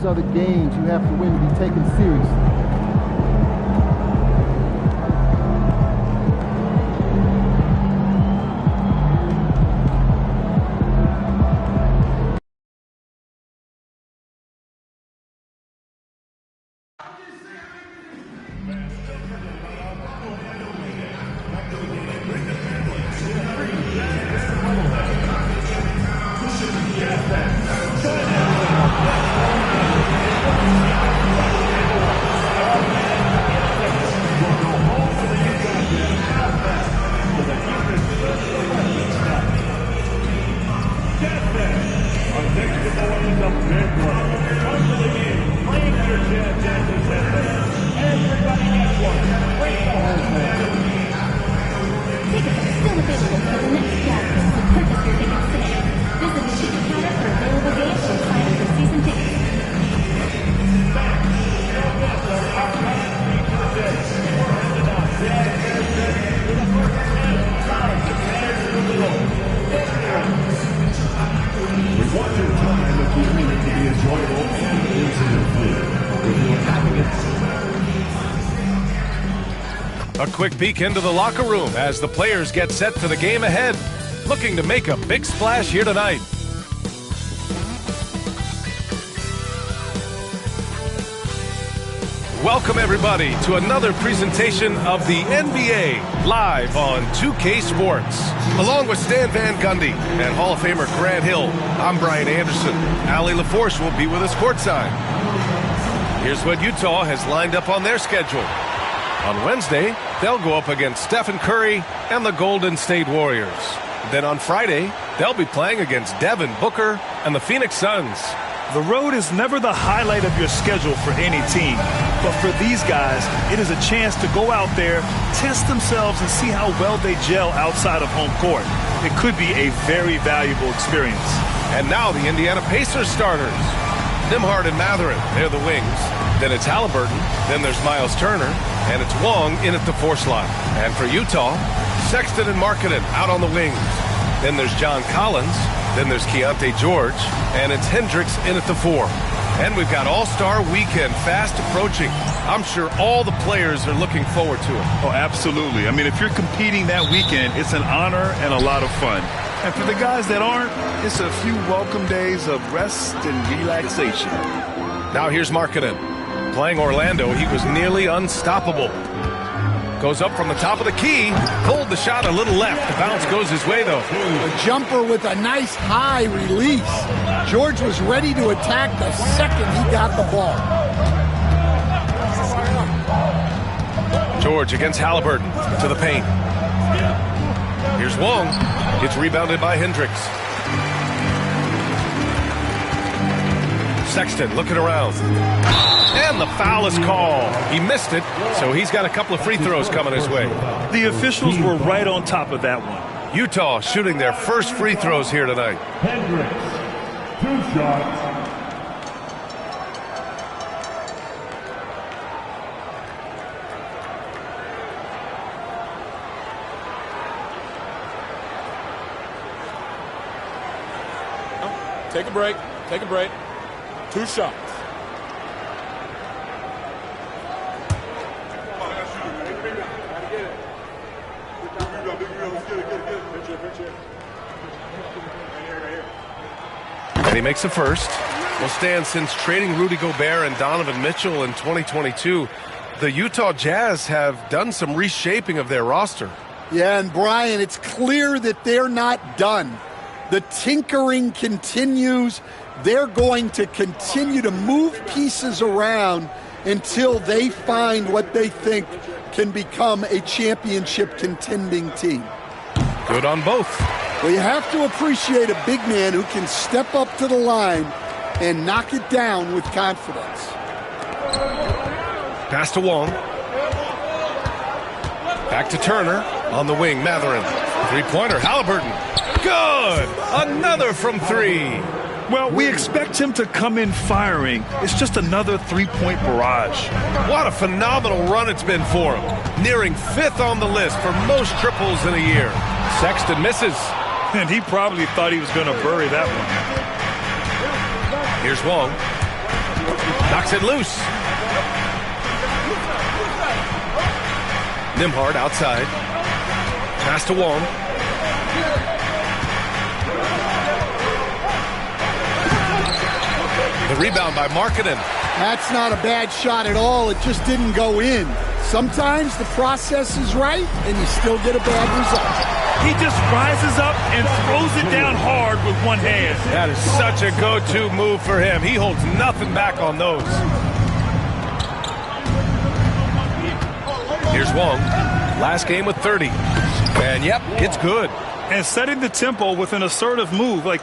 are the games you have to win to be taken seriously. A quick peek into the locker room as the players get set for the game ahead, looking to make a big splash here tonight. Welcome everybody to another presentation of the NBA live on 2K Sports. Along with Stan Van Gundy and Hall of Famer Grant Hill, I'm Brian Anderson. Allie LaForce will be with us courtside. Here's what Utah has lined up on their schedule. On Wednesday, they'll go up against Stephen Curry and the Golden State Warriors. Then on Friday, they'll be playing against Devin Booker and the Phoenix Suns. The road is never the highlight of your schedule for any team. But for these guys, it is a chance to go out there, test themselves, and see how well they gel outside of home court. It could be a very valuable experience. And now the Indiana Pacers starters. Nembhard and Mathurin, they're the wings. Then it's Halliburton, then there's Miles Turner, and it's Wong in at the 4 slot. And for Utah, Sexton and Markkanen out on the wings. Then there's John Collins, then there's Keontae George, and it's Hendricks in at the 4. And we've got All-Star Weekend fast approaching. I'm sure all the players are looking forward to it. Oh, absolutely. I mean, if you're competing that weekend, it's an honor and a lot of fun. And for the guys that aren't, it's a few welcome days of rest and relaxation. Now here's Markkanen. Playing Orlando, he was nearly unstoppable. Goes up from the top of the key, pulled the shot a little left. The bounce goes his way, though. A jumper with a nice high release. George was ready to attack the second he got the ball. George against Halliburton to the paint. Here's Wong. It's rebounded by Hendricks. Sexton looking around. And the foul is called. He missed it, so he's got a couple of free throws coming his way. The officials were right on top of that one. Utah shooting their first free throws here tonight. Hendricks, 2 shots. Take a break. Take a break. 2 shots. And he makes the first. Well, Stan, since trading Rudy Gobert and Donovan Mitchell in 2022, the Utah Jazz have done some reshaping of their roster. Yeah, and Brian, it's clear that they're not done. The tinkering continues. They're going to continue to move pieces around until they find what they think can become a championship contending team. Good on both. Well, you have to appreciate a big man who can step up to the line and knock it down with confidence. Pass to Wong. Back to Turner. On the wing, Mathurin. Three-pointer, Halliburton. Good! Another from 3. Well, we expect him to come in firing. It's just another 3-point barrage. What a phenomenal run it's been for him. Nearing 5th on the list for most triples in a year. Sexton misses. And he probably thought he was going to bury that one. Here's Wong. Knocks it loose. Nembhard outside. Pass to Wong. The rebound by Markkanen. That's not a bad shot at all. It just didn't go in. Sometimes the process is right, and you still get a bad result. He just rises up and throws it down hard with one hand. That is such a go-to move for him. He holds nothing back on those. Here's Wong. Last game with 30. And, yep, it's good. And setting the tempo with an assertive move. Like,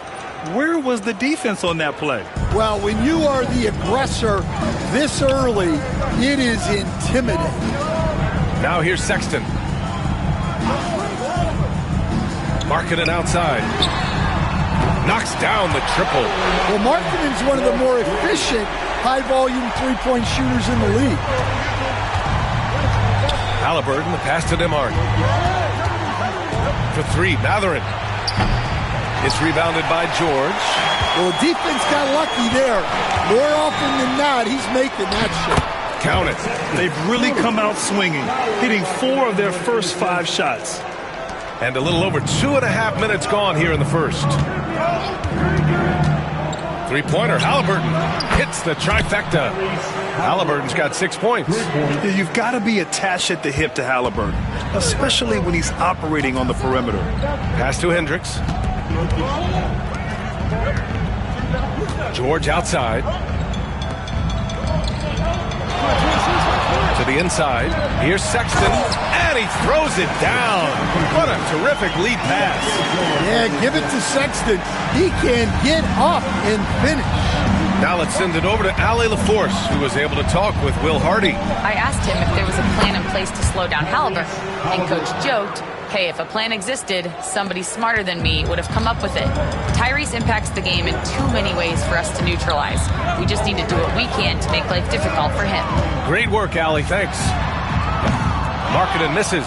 where was the defense on that play? Well, when you are the aggressor this early, it is intimidating. Now here's Sexton. Markkanen outside. Knocks down the triple. Well, Markkanen's one of the more efficient, high-volume three-point shooters in the league. Halliburton, the pass to Nembhard. For three, Mathurin. It's rebounded by George. Well, the defense got lucky there. More often than not, he's making that shot. Count it. They've really come out swinging, hitting 4 of their first 5 shots. And a little over 2.5 minutes gone here in the first. Three-pointer, Halliburton hits the trifecta. Halliburton's got 6 points. Yeah, you've got to be attached at the hip to Halliburton, especially when he's operating on the perimeter. Pass to Hendricks. George outside. To the inside. Here's Sexton, and he throws it down. What a terrific lead pass. Yeah, give it to Sexton. He can get up and finish. Now let's send it over to Allie LaForce, who was able to talk with Will Hardy. I asked him if there was a plan in place to slow down Halliburton, and Coach joked, hey, if a plan existed, somebody smarter than me would have come up with it. Tyrese impacts the game in too many ways for us to neutralize. We just need to do what we can to make life difficult for him. Great work, Allie. Thanks. Markkanen misses.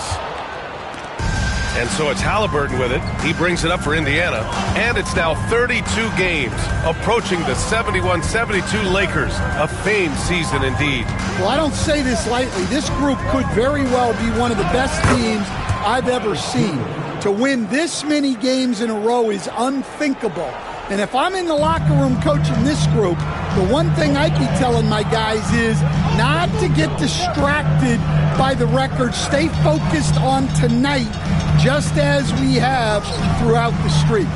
And so it's Halliburton with it. He brings it up for Indiana. And it's now 32 games, approaching the 71-72 Lakers. A famed season indeed. Well, I don't say this lightly. This group could very well be one of the best teams I've ever seen. To win this many games in a row is unthinkable. And if I'm in the locker room coaching this group, the one thing I'd be telling my guys is not to get distracted by the record. Stay focused on tonight, just as we have throughout the streak.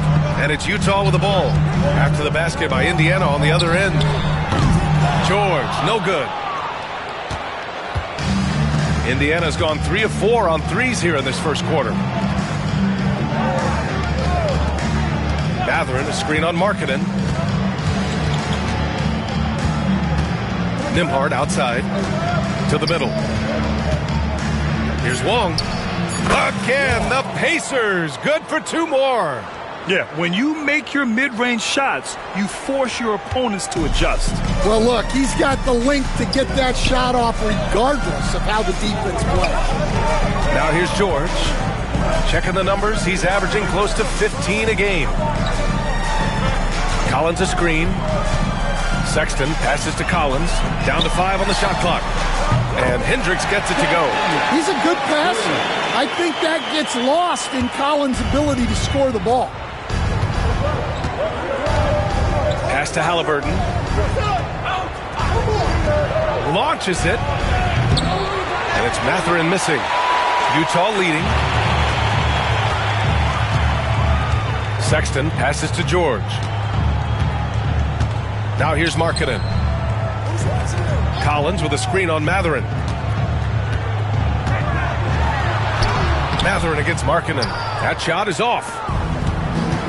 And it's Utah with the ball. After the basket by Indiana on the other end. George, no good. Indiana's gone 3 of 4 on threes here in this first quarter. Mathurin, a screen on Markkanen. Nembhard outside to the middle. Here's Wong. Again, the Pacers. Good for 2 more. Yeah, when you make your mid-range shots, you force your opponents to adjust. Well, look, he's got the length to get that shot off regardless of how the defense plays. Now here's George. Checking the numbers, he's averaging close to 15 a game. Collins a screen. Sexton passes to Collins. Down to 5 on the shot clock. And Hendricks gets it to go. He's a good passer. I think that gets lost in Collins' ability to score the ball. Pass to Halliburton. Launches it. And it's Mathurin missing. Utah leading. Sexton passes to George. Now here's Markkanen. Collins with a screen on Mathurin. Mathurin against Markkanen. That shot is off.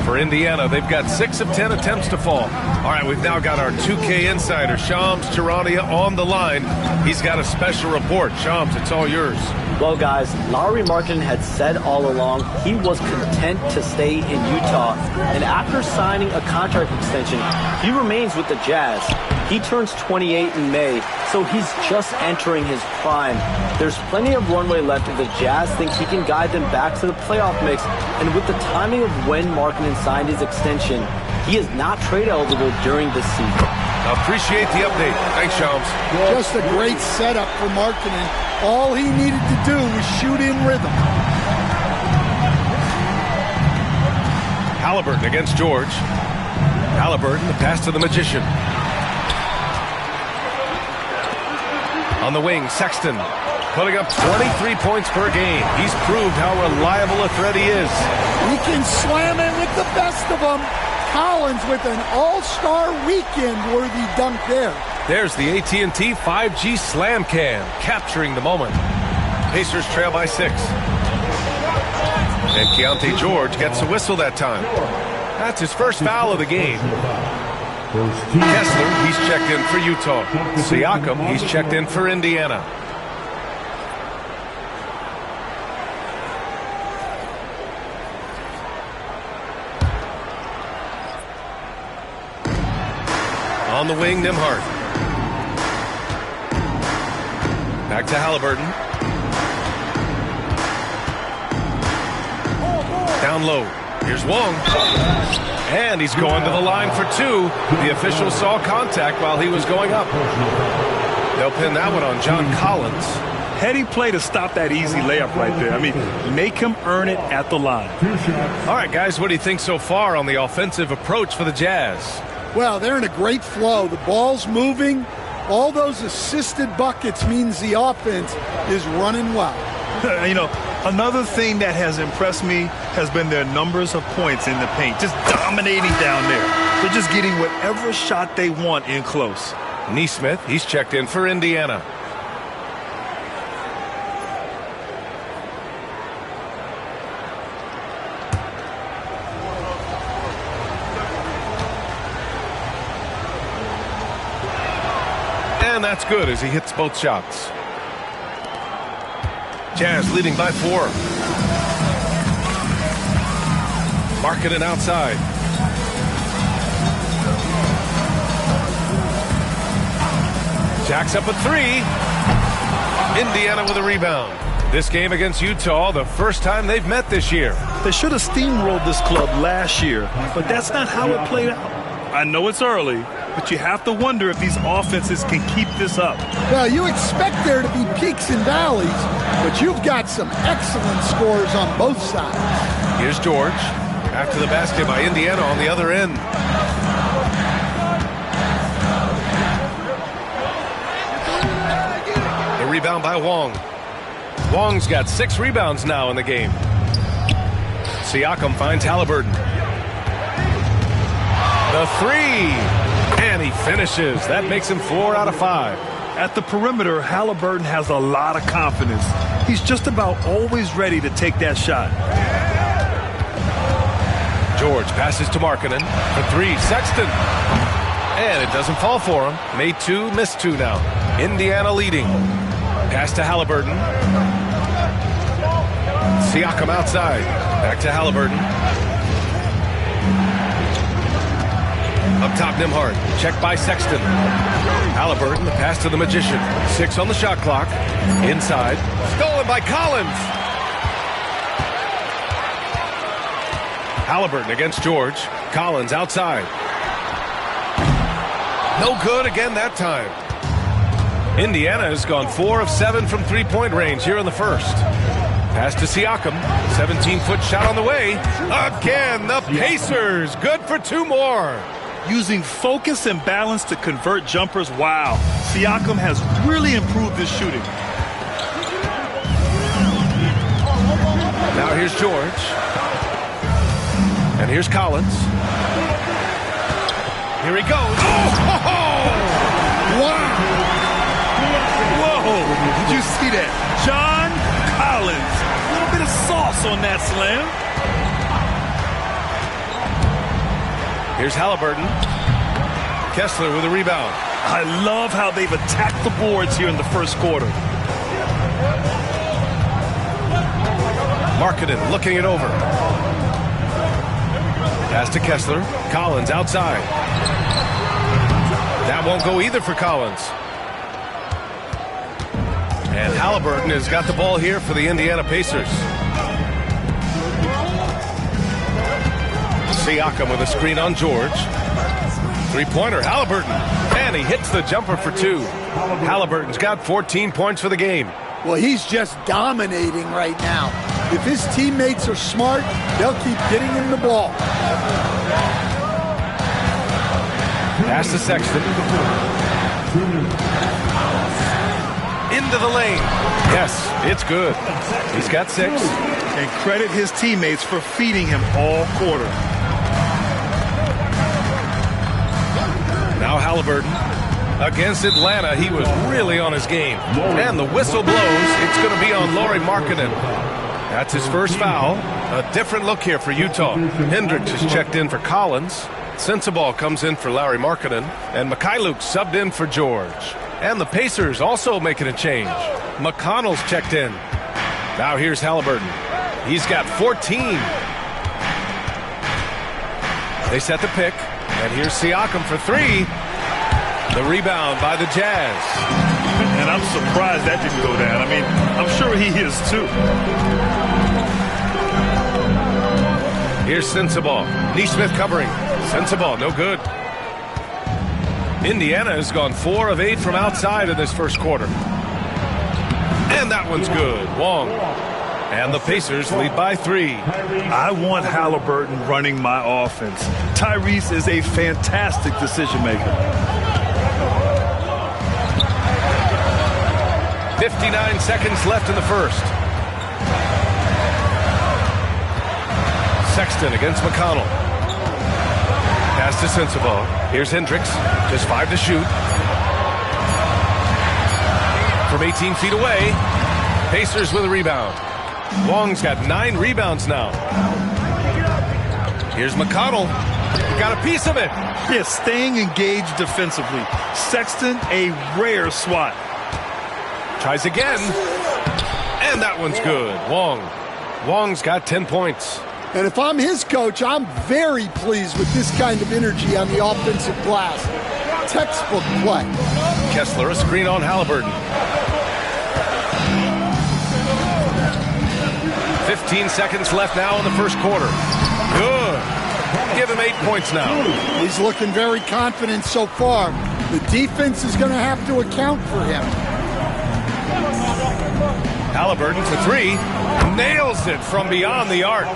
For Indiana, they've got 6 of 10 attempts to fall. All right, we've now got our 2K insider, Shams Charania, on the line. He's got a special report. Shams, it's all yours. Well, guys, Lauri Markkanen had said all along he was content to stay in Utah. And after signing a contract extension, he remains with the Jazz. He turns 28 in May, so he's just entering his prime. There's plenty of runway left if the Jazz think he can guide them back to the playoff mix. And with the timing of when Markkanen signed his extension, he is not trade eligible during this season. Appreciate the update. Thanks, Shams. Just a great setup for Markkanen. All he needed to do was shoot in rhythm. Halliburton against George. Halliburton, the pass to the Magician. On the wing, Sexton, putting up 23 points per game. He's proved how reliable a threat he is. He can slam it with the best of them. Collins with an all-star weekend-worthy dunk there. There's the AT&T 5G Slam Cam, capturing the moment. Pacers trail by 6. And Keontae George gets a whistle that time. That's his first foul of the game. Kessler, he's checked in for Utah. Siakam, he's checked in for Indiana. On the wing, Nembhard. Back to Halliburton. Down low. Here's Wong. And he's going to the line for 2. The official saw contact while he was going up. They'll pin that one on John Collins. Heady play to stop that easy layup right there. I mean, make him earn it at the line. All right, guys, what do you think so far on the offensive approach for the Jazz? Well, they're in a great flow. The ball's moving. All those assisted buckets means the offense is running well. You know, another thing that has impressed me has been their numbers of points in the paint. Just dominating down there. They're just getting whatever shot they want in close. Nesmith, he's checked in for Indiana. And that's good as he hits both shots. Jazz leading by 4. Markkanen outside. Jacks up a 3. Indiana with a rebound. This game against Utah, the first time they've met this year. They should have steamrolled this club last year, but that's not how it played out. I know it's early, but you have to wonder if these offenses can keep this up. Well, you expect there to be peaks and valleys, but you've got some excellent scores on both sides. Here's George. After the basket by Indiana on the other end. The rebound by Wong. Wong's got 6 rebounds now in the game. Siakam finds Halliburton. The 3. And he finishes. That makes him 4 out of 5. At the perimeter, Halliburton has a lot of confidence. He's just about always ready to take that shot. George passes to Markkanen for 3. Sexton. And it doesn't fall for him. Made 2, missed 2 now. Indiana leading. Pass to Halliburton. Siakam outside. Back to Halliburton. Up top, Nembhard. Checked by Sexton. Halliburton, the pass to the Magician. 6 on the shot clock. Inside. Stolen by Collins. Halliburton against George. Collins outside. No good again that time. Indiana has gone 4 of 7 from three-point range here in the first. Pass to Siakam. 17-foot shot on the way. Again, the Pacers. Good for 2 more. Using focus and balance to convert jumpers. Wow. Siakam has really improved his shooting. Now here's George. And here's Collins. Here he goes. Oh! Wow! Whoa! Did you see that? John Collins. A little bit of sauce on that slam. Here's Halliburton. Kessler with a rebound. I love how they've attacked the boards here in the first quarter. Markkanen looking it over. Pass to Kessler. Collins outside. That won't go either for Collins. And Halliburton has got the ball here for the Indiana Pacers. Siakam with a screen on George. Three-pointer, Halliburton. And he hits the jumper for 2. Halliburton's got 14 points for the game. Well, he's just dominating right now. If his teammates are smart, they'll keep getting him the ball. Pass to Sexton. Into the lane. Yes, it's good. He's got 6. And credit his teammates for feeding him all quarter. Now Halliburton. Against Atlanta, he was really on his game. And the whistle blows. It's going to be on Lauri Markkanen. That's his first foul. A different look here for Utah. Hendricks is checked in for Collins. Sensabaugh comes in for Lauri Markkanen. And Mikhailuk subbed in for George. And the Pacers also making a change. McConnell's checked in. Now here's Halliburton. He's got 14. They set the pick. And here's Siakam for 3. The rebound by the Jazz. And I'm surprised that didn't go down. I mean, I'm sure he is too. Here's Sensabaugh. Neesmith covering. Sensabaugh, no good. Indiana has gone 4 of 8 from outside in this first quarter. And that one's good. Wong. And the Pacers lead by 3. I want Halliburton running my offense. Tyrese is a fantastic decision maker. 59 seconds left in the first. Sexton against McConnell. Pass to Sensabaugh. Here's Hendricks. Just 5 to shoot. From 18 feet away. Pacers with a rebound. Wong's got 9 rebounds now. Here's McConnell. He got a piece of it. Yeah, staying engaged defensively. Sexton, a rare swat. Tries again. And that one's good. Wong's got 10 points. And if I'm his coach, I'm very pleased with this kind of energy on the offensive glass. Textbook play. Kessler, a screen on Halliburton. 15 seconds left now in the first quarter. Good. Give him 8 points now. He's looking very confident so far. The defense is going to have to account for him. Halliburton for 3. Nails it from beyond the arc.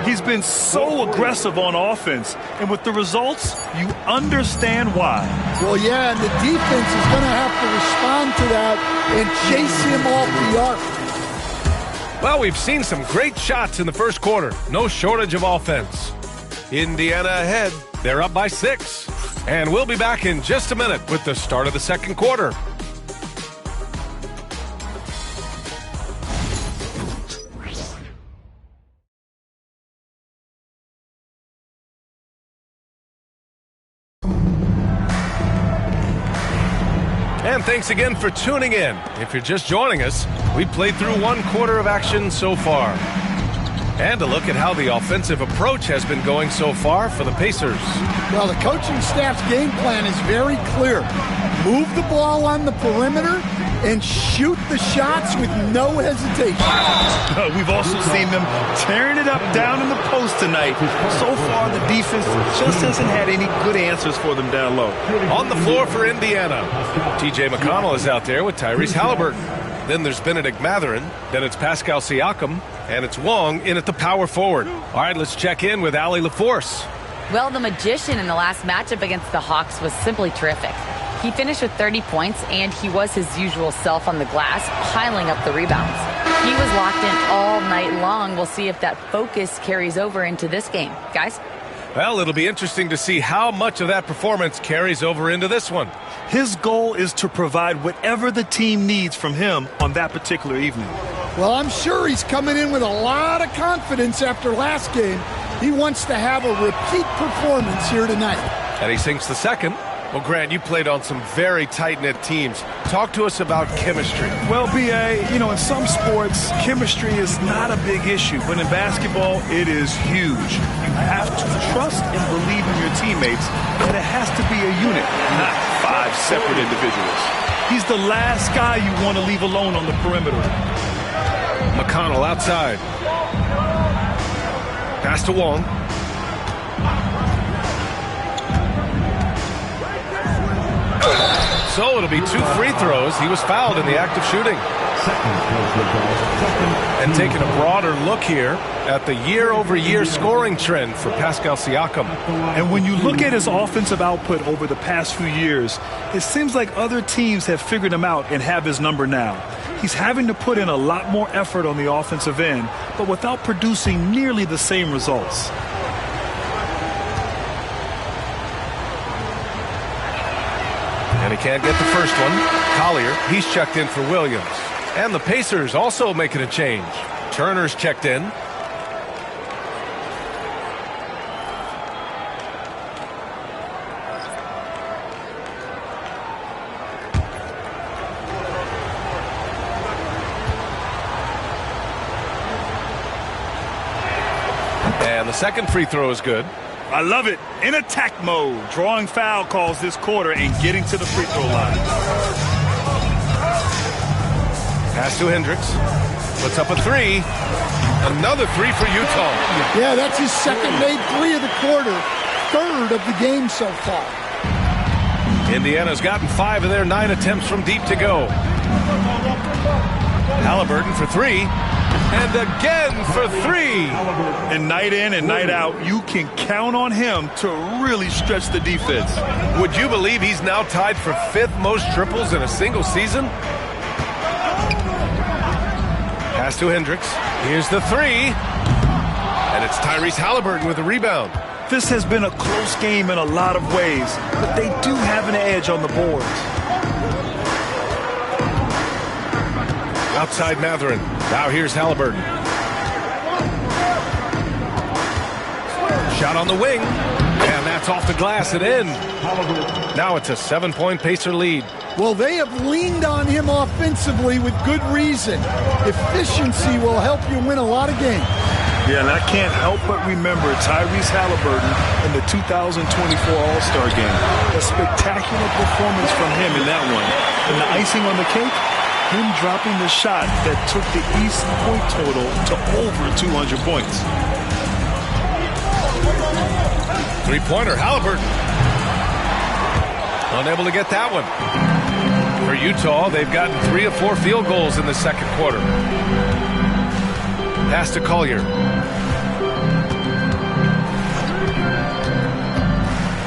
He's been so aggressive on offense. And with the results, you understand why. Well, yeah, and the defense is going to have to respond to that and chase him off the arc. Well, we've seen some great shots in the first quarter. No shortage of offense. Indiana ahead. They're up by 6. And we'll be back in just a minute with the start of the second quarter. And thanks again for tuning in. If you're just joining us, we've played through 1 quarter of action so far. And a look at how the offensive approach has been going so far for the Pacers. Well, the coaching staff's game plan is very clear. Move the ball on the perimeter and shoot the shots with no hesitation. We've also seen them tearing it up down in the post tonight. So far, the defense just hasn't had any good answers for them down low. On the floor for Indiana, T.J. McConnell is out there with Tyrese Halliburton. Then there's Benedict Mathurin. Then it's Pascal Siakam. And it's Wong in at the power forward. All right, let's check in with Allie LaForce. Well, the magician in the last matchup against the Hawks was simply terrific. He finished with 30 points, and he was his usual self on the glass, piling up the rebounds. He was locked in all night long. We'll see if that focus carries over into this game. Guys? Well, it'll be interesting to see how much of that performance carries over into this one. His goal is to provide whatever the team needs from him on that particular evening. Well, I'm sure he's coming in with a lot of confidence after last game. He wants to have a repeat performance here tonight. And he sinks the second. Well, Grant, you played on some very tight-knit teams. Talk to us about chemistry. Well, B.A., you know, in some sports, chemistry is not a big issue. But in basketball, it is huge. You have to trust and believe in your teammates, and it has to be a unit, not 5 separate individuals. He's the last guy you want to leave alone on the perimeter. McConnell outside. Pass to Wong. So it'll be 2 free throws. He was fouled in the act of shooting. And taking a broader look here at the year-over-year scoring trend for Pascal Siakam. And when you look at his offensive output over the past few years, it seems like other teams have figured him out and have his number now. He's having to put in a lot more effort on the offensive end, but without producing nearly the same results. And he can't get the first one. Collier, he's checked in for Williams. And the Pacers also making a change. Turner's checked in. And the second free throw is good. I love it. In attack mode, drawing foul calls this quarter and getting to the free throw line. Pass to Hendricks. Puts up a 3. Another 3 for Utah. Yeah, that's his second made 3 of the quarter. Third of the game so far. Indiana's gotten 5 of their 9 attempts from deep to go. Halliburton for 3. And again for 3. And night in and night out, you can count on him to really stretch the defense. Would you believe he's now tied for 5th most triples in a single season? Pass to Hendricks. Here's the 3. And it's Tyrese Halliburton with a rebound. This has been a close game in a lot of ways, but they do have an edge on the boards. Outside Matherin. Now here's Halliburton. Shot on the wing. And that's off the glass and in. Now it's a 7-point Pacer lead. Well, they have leaned on him offensively with good reason. Efficiency will help you win a lot of games. Yeah, and I can't help but remember Tyrese Halliburton in the 2024 All-Star game. A spectacular performance from him in that one. And the icing on the cake, him dropping the shot that took the East point total to over 200 points. Three-pointer, Halliburton. Unable to get that one. For Utah, they've gotten 3 of 4 field goals in the second quarter. Pass to Collier.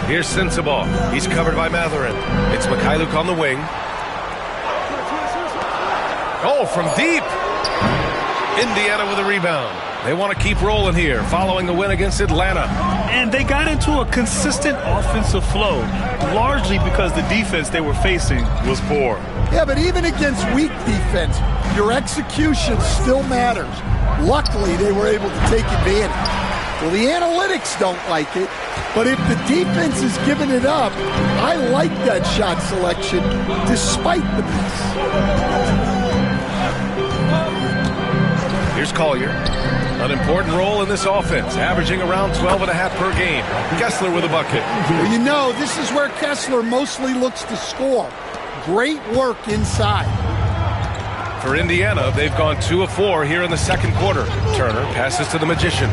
Here's Sensabaugh. He's covered by Matherin. It's Mikhailuk on the wing. Oh, from deep. Indiana with a rebound. They want to keep rolling here following the win against Atlanta. And they got into a consistent offensive flow, largely because the defense they were facing was poor. Yeah, but even against weak defense, your execution still matters. Luckily, they were able to take advantage. Well, the analytics don't like it, but if the defense is giving it up, I like that shot selection despite the miss. Here's Collier. An important role in this offense, averaging around 12.5 per game. Kessler with a bucket. Well, you know, this is where Kessler mostly looks to score. Great work inside. For Indiana, they've gone 2 of 4 here in the second quarter. Turner passes to the Magician.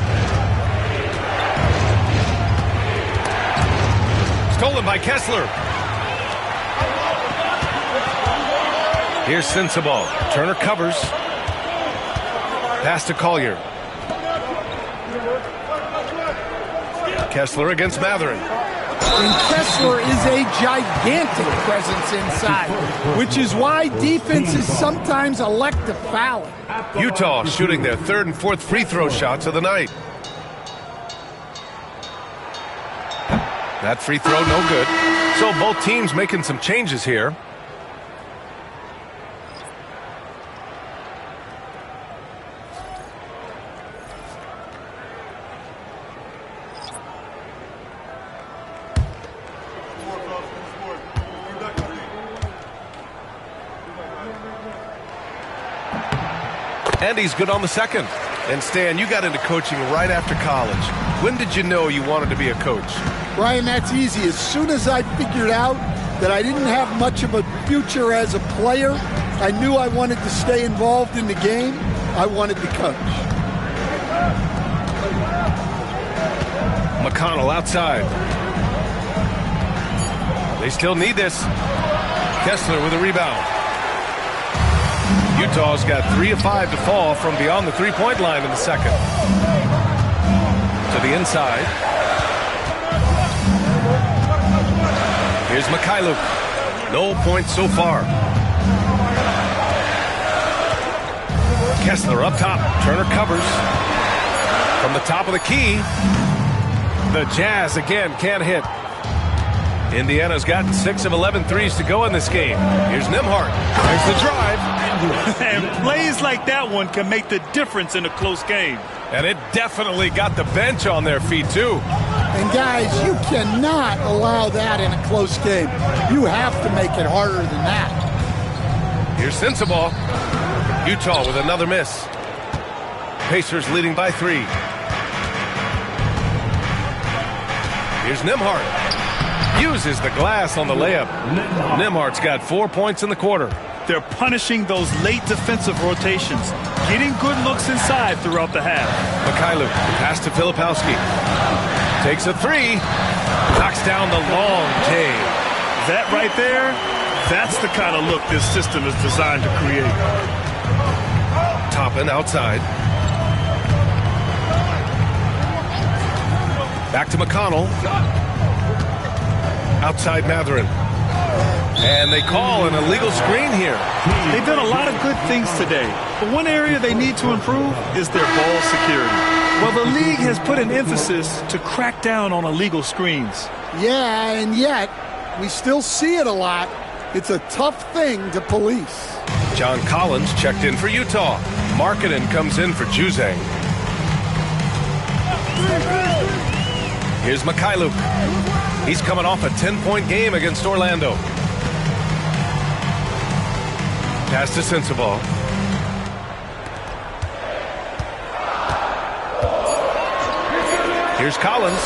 Stolen by Kessler. Here's Sensabaugh. Turner covers. Pass to Collier. Kessler against Matherin. And Kessler is a gigantic presence inside, which is why defenses sometimes elect to foul him. Utah shooting their 3rd and 4th free throw shots of the night. That free throw no good. So both teams making some changes here. And he's good on the second. And Stan, you got into coaching right after college. When did you know you wanted to be a coach? Brian, that's easy. As soon as I figured out that I didn't have much of a future as a player, I knew I wanted to stay involved in the game. I wanted to coach. McConnell outside. They still need this. Kessler with a rebound. Utah's got 3 of 5 to fall from beyond the three-point line in the second. To the inside. Here's Mikhailuk. No points so far. Kessler up top. Turner covers. From the top of the key. The Jazz again can't hit. Indiana's gotten 6 of 11 threes to go in this game. Here's Nembhard. There's the drive. And plays like that one can make the difference in a close game. And it definitely got the bench on their feet, too. And, guys, you cannot allow that in a close game. You have to make it harder than that. Here's Sensabaugh. Utah with another miss. Pacers leading by 3. Here's Nembhard. Uses the glass on the layup. Nembhard's got 4 points in the quarter. They're punishing those late defensive rotations, getting good looks inside throughout the half. Mikhailuk, pass to Filipowski. Takes a 3. Knocks down the long J. That right there, that's the kind of look this system is designed to create. Toppin outside. Back to McConnell. Outside Mathurin. And they call an illegal screen here. They've done a lot of good things today, but one area they need to improve is their ball security. Well, the league has put an emphasis to crack down on illegal screens. Yeah, and yet we still see it a lot. It's a tough thing to police. John Collins checked in for Utah. Markkanen comes in for Juzang. Here's Mikhailuk. He's coming off a 10-point game against Orlando. Pass to Sensabaugh. Here's Collins.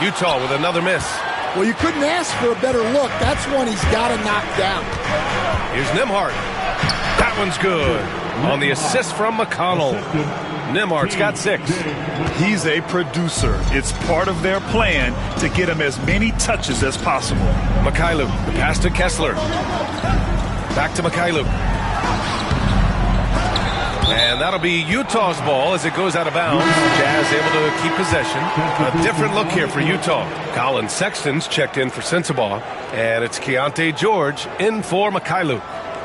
Utah with another miss. Well, you couldn't ask for a better look. That's one he's got to knock down. Here's Nembhard. That one's good. On the assist from McConnell. Nembhard's got 6. He's a producer. It's part of their plan to get him as many touches as possible. Mikhailuk, the pass to Kessler. Back to Mikhailuk. And that'll be Utah's ball as it goes out of bounds. Jazz able to keep possession. A different look here for Utah. Colin Sexton's checked in for Sensabaugh. And it's Keontae George in for Mikhailuk.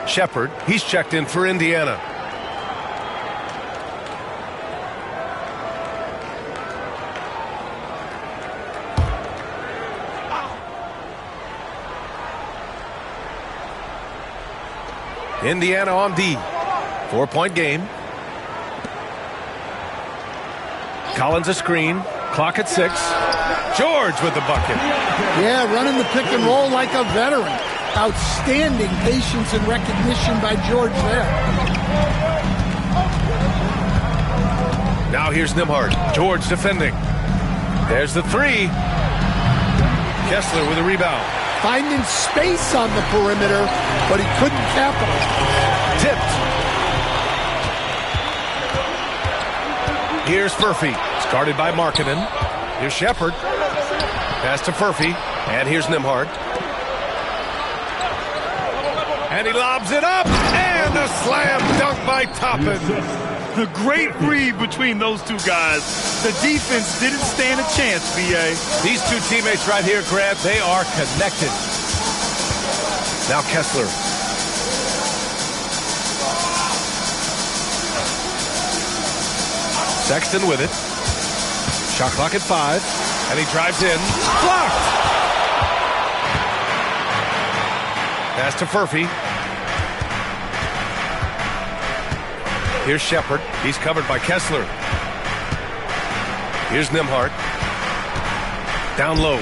Shepard, he's checked in for Indiana. Indiana on D. 4-point game. Collins a screen. Clock at 6. George with the bucket. Yeah, running the pick and roll like a veteran. Outstanding patience and recognition by George there. Now here's Nembhard. George defending. There's the 3. Kessler with a rebound. Finding space on the perimeter, but he couldn't capitalize. Tipped. Here's Furphy. It's guarded by Markkanen. Here's Shepard. Pass to Furphy. And here's Nembhard. And he lobs it up. And a slam dunk by Toppin. A great read between those two guys. The defense didn't stand a chance, B.A. These two teammates right here, Grant, they are connected. Now Kessler. Sexton with it. Shot clock at 5. And he drives in. Blocked! Pass to Furphy. Here's Shepard. He's covered by Kessler. Here's Nembhard. Down low.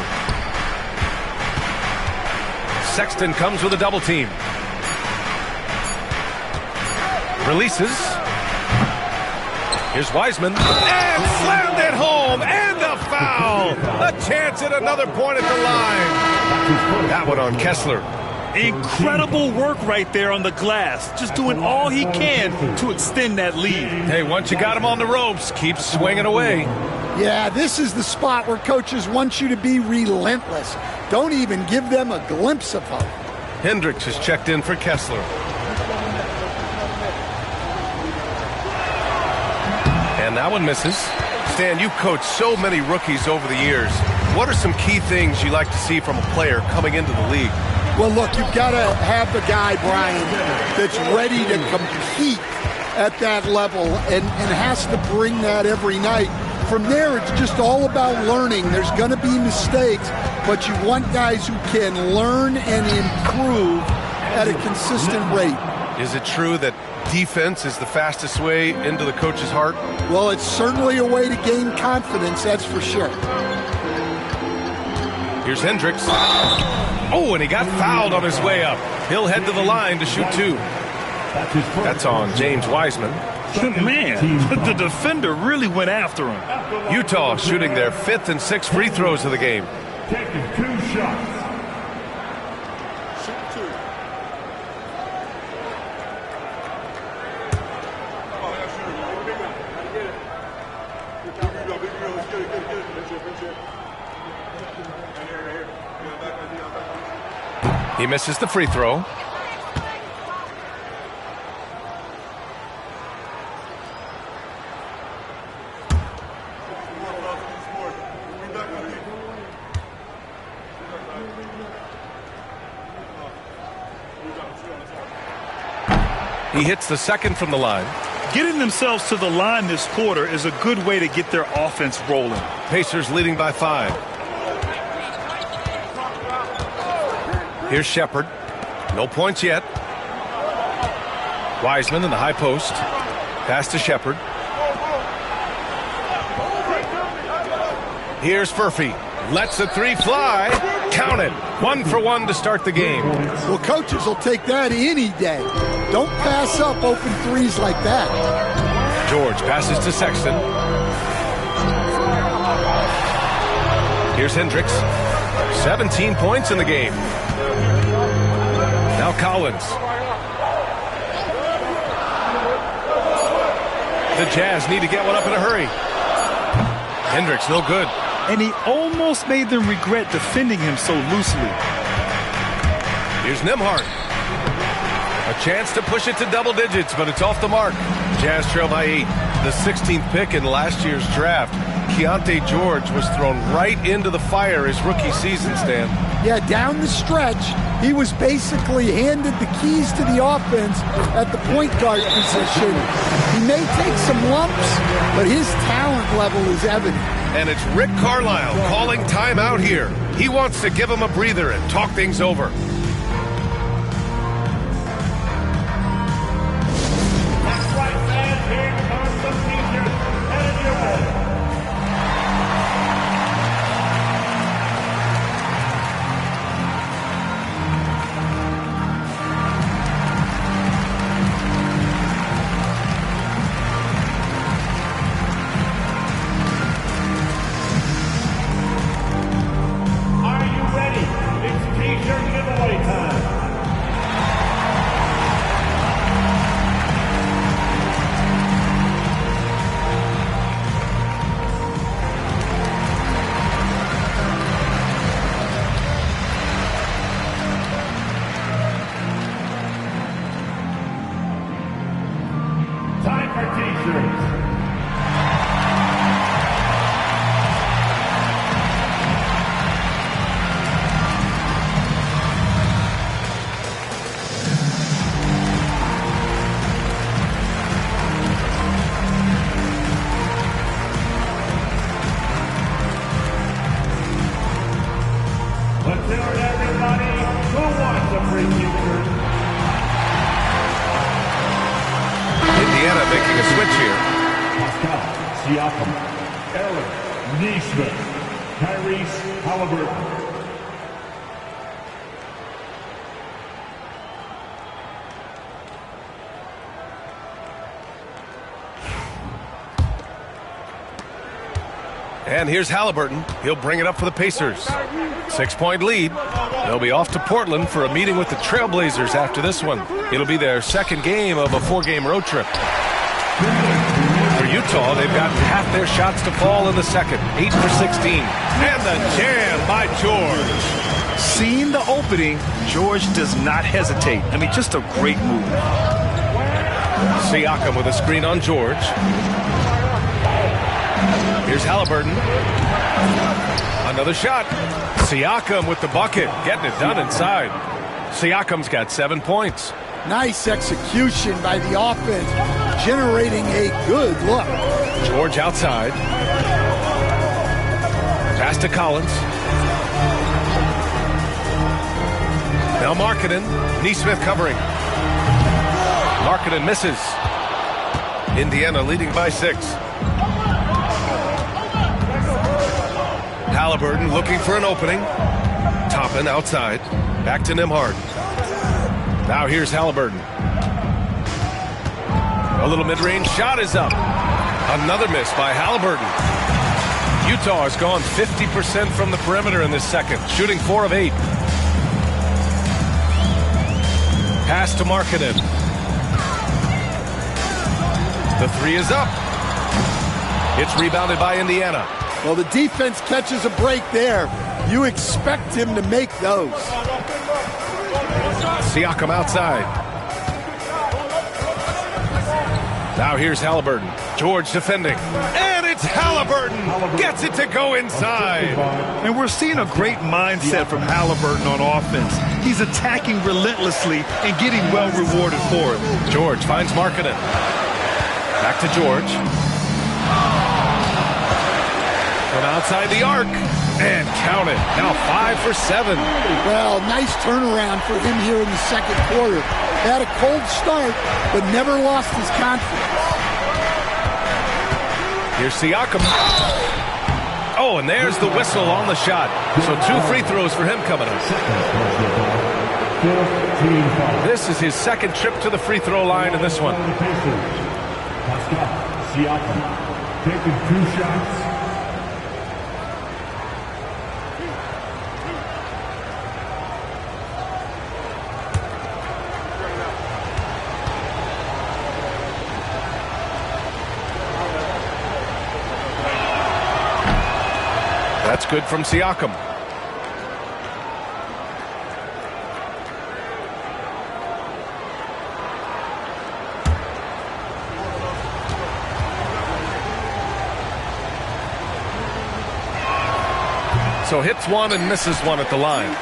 Sexton comes with a double team. Releases. Here's Wiseman. And slammed it home. And a foul. A chance at another point at the line. That one on Kessler. Incredible work right there on the glass. Just doing all he can to extend that lead. Hey, once you got him on the ropes, keep swinging away. Yeah, this is the spot where coaches want you to be relentless. Don't even give them a glimpse of hope. Hendricks has checked in for Kessler. And that one misses. Stan, you've coached so many rookies over the years. What are some key things you like to see from a player coming into the league? Well, look, you've got to have the guy, Brian, that's ready to compete at that level and has to bring that every night. From there, it's just all about learning. There's going to be mistakes, but you want guys who can learn and improve at a consistent rate. Is it true that defense is the fastest way into the coach's heart? Well, it's certainly a way to gain confidence, that's for sure. Here's Hendricks. Oh, and he got fouled on his way up. He'll head to the line to shoot two. That's on James Wiseman. Man, the defender really went after him. Utah shooting their 5th and 6th free throws of the game. Taking 2 shots. He misses the free throw. He hits the second from the line. Getting themselves to the line this quarter is a good way to get their offense rolling. Pacers leading by 5. Here's Shepard. No points yet. Wiseman in the high post. Pass to Shepard. Here's Furphy. Lets the 3 fly. Count it. 1 for 1 to start the game. Well, coaches will take that any day. Don't pass up open threes like that. George passes to Sexton. Here's Hendricks. 17 points in the game. Now Collins. The Jazz need to get one up in a hurry. Hendricks, no good. And he almost made them regret defending him so loosely. Here's Nembhard. A chance to push it to double digits, but it's off the mark. Jazz trail by 8. The 16th pick in last year's draft. Keontae George was thrown right into the fire his rookie season, Stan. Yeah, down the stretch, he was basically handed the keys to the offense at the point guard position. He may take some lumps, but his talent level is evident. And it's Rick Carlisle calling timeout here. He wants to give him a breather and talk things over. Indiana making a switch here. Siakam, Aaron Nesmith, Tyrese Halliburton. And here's Halliburton. He'll bring it up for the Pacers. 6-point lead. They'll be off to Portland for a meeting with the Trailblazers after this one. It'll be their second game of a 4-game road trip. For Utah, they've got half their shots to fall in the second. 8 for 16. And the jam by George. Seeing the opening, George does not hesitate. I mean, just a great move. Siakam with a screen on George. Here's Halliburton. Another shot. Siakam with the bucket, getting it done inside. Siakam's got 7 points. Nice execution by the offense, generating a good look. George outside. Pass to Collins. Now Markkanen. Neesmith covering. Markkanen misses. Indiana leading by 6. Halliburton looking for an opening. Toppin outside. Back to Nembhard. Now here's Halliburton. A little mid-range shot is up. Another miss by Halliburton. Utah has gone 50% from the perimeter in this second, shooting 4 of 8. Pass to Markkanen. The 3 is up. It's rebounded by Indiana. Well, the defense catches a break there. You expect him to make those. Siakam outside. Now here's Halliburton. George defending. And it's Halliburton. Gets it to go inside. And we're seeing a great mindset from Halliburton on offense. He's attacking relentlessly and getting well rewarded for it. George finds Markkanen. Back to George. From outside the arc. And count it. Now 5 for 7. Well, nice turnaround for him here in the second quarter. Had a cold start, but never lost his confidence. Here's Siakam. Oh, and there's the whistle on the shot. So 2 free throws for him coming up. This is his second trip to the free throw line in this one. Siakam taking 2 shots. That's good from Siakam. So hits 1 and misses 1 at the line.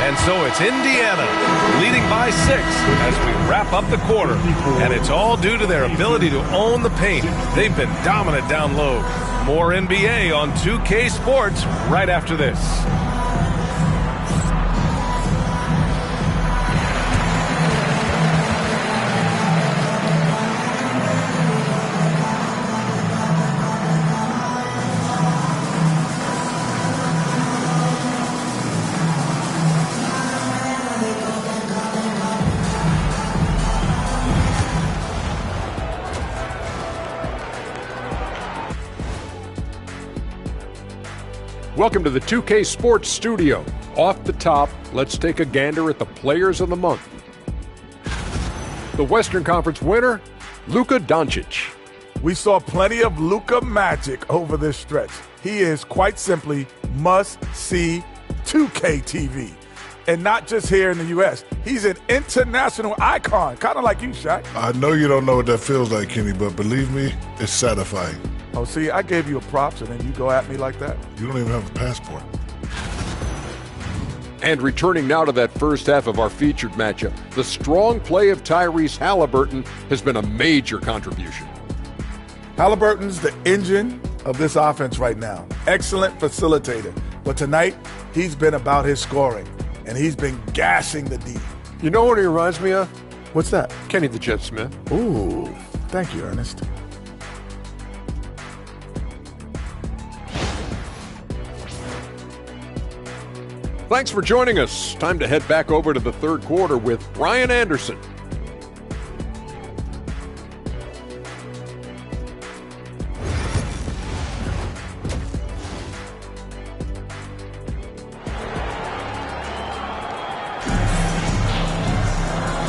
And so it's Indiana leading by 6 as we wrap up the quarter. And it's all due to their ability to own the paint. They've been dominant down low. More NBA on 2K Sports right after this. Welcome to the 2K Sports Studio. Off the top, let's take a gander at the Players of the Month. The Western Conference winner, Luka Doncic. We saw plenty of Luka magic over this stretch. He is quite simply must-see 2K TV. And not just here in the U.S. He's an international icon, kind of like you, Shaq. I know you don't know what that feels like, Kenny, but believe me, it's satisfying. Oh, see, I gave you a props, and then you go at me like that? You don't even have a passport. And returning now to that first half of our featured matchup, the strong play of Tyrese Halliburton has been a major contribution. Halliburton's the engine of this offense right now. Excellent facilitator. But tonight, he's been about his scoring, and he's been gassing the D. You know what he reminds me of? What's that? Kenny the Jet Smith. Ooh, thank you, Ernest. Thanks for joining us. Time to head back over to the third quarter with Brian Anderson.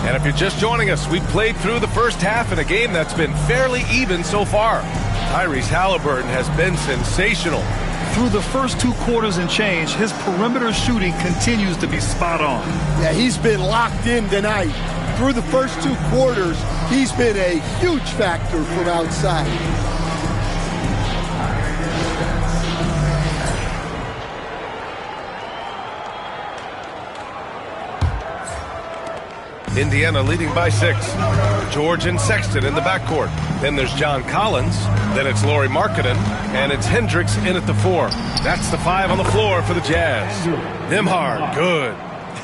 And if you're just joining us, we played through the first half in a game that's been fairly even so far. Tyrese Halliburton has been sensational. Through the first 2 quarters and change, his perimeter shooting continues to be spot on. Yeah, he's been locked in tonight. Through the first 2 quarters, he's been a huge factor from outside. Indiana leading by 6. George and Sexton in the backcourt. Then there's John Collins. Then it's Lauri Markkanen. And it's Hendricks in at the 4. That's the 5 on the floor for the Jazz. Nembhard, good.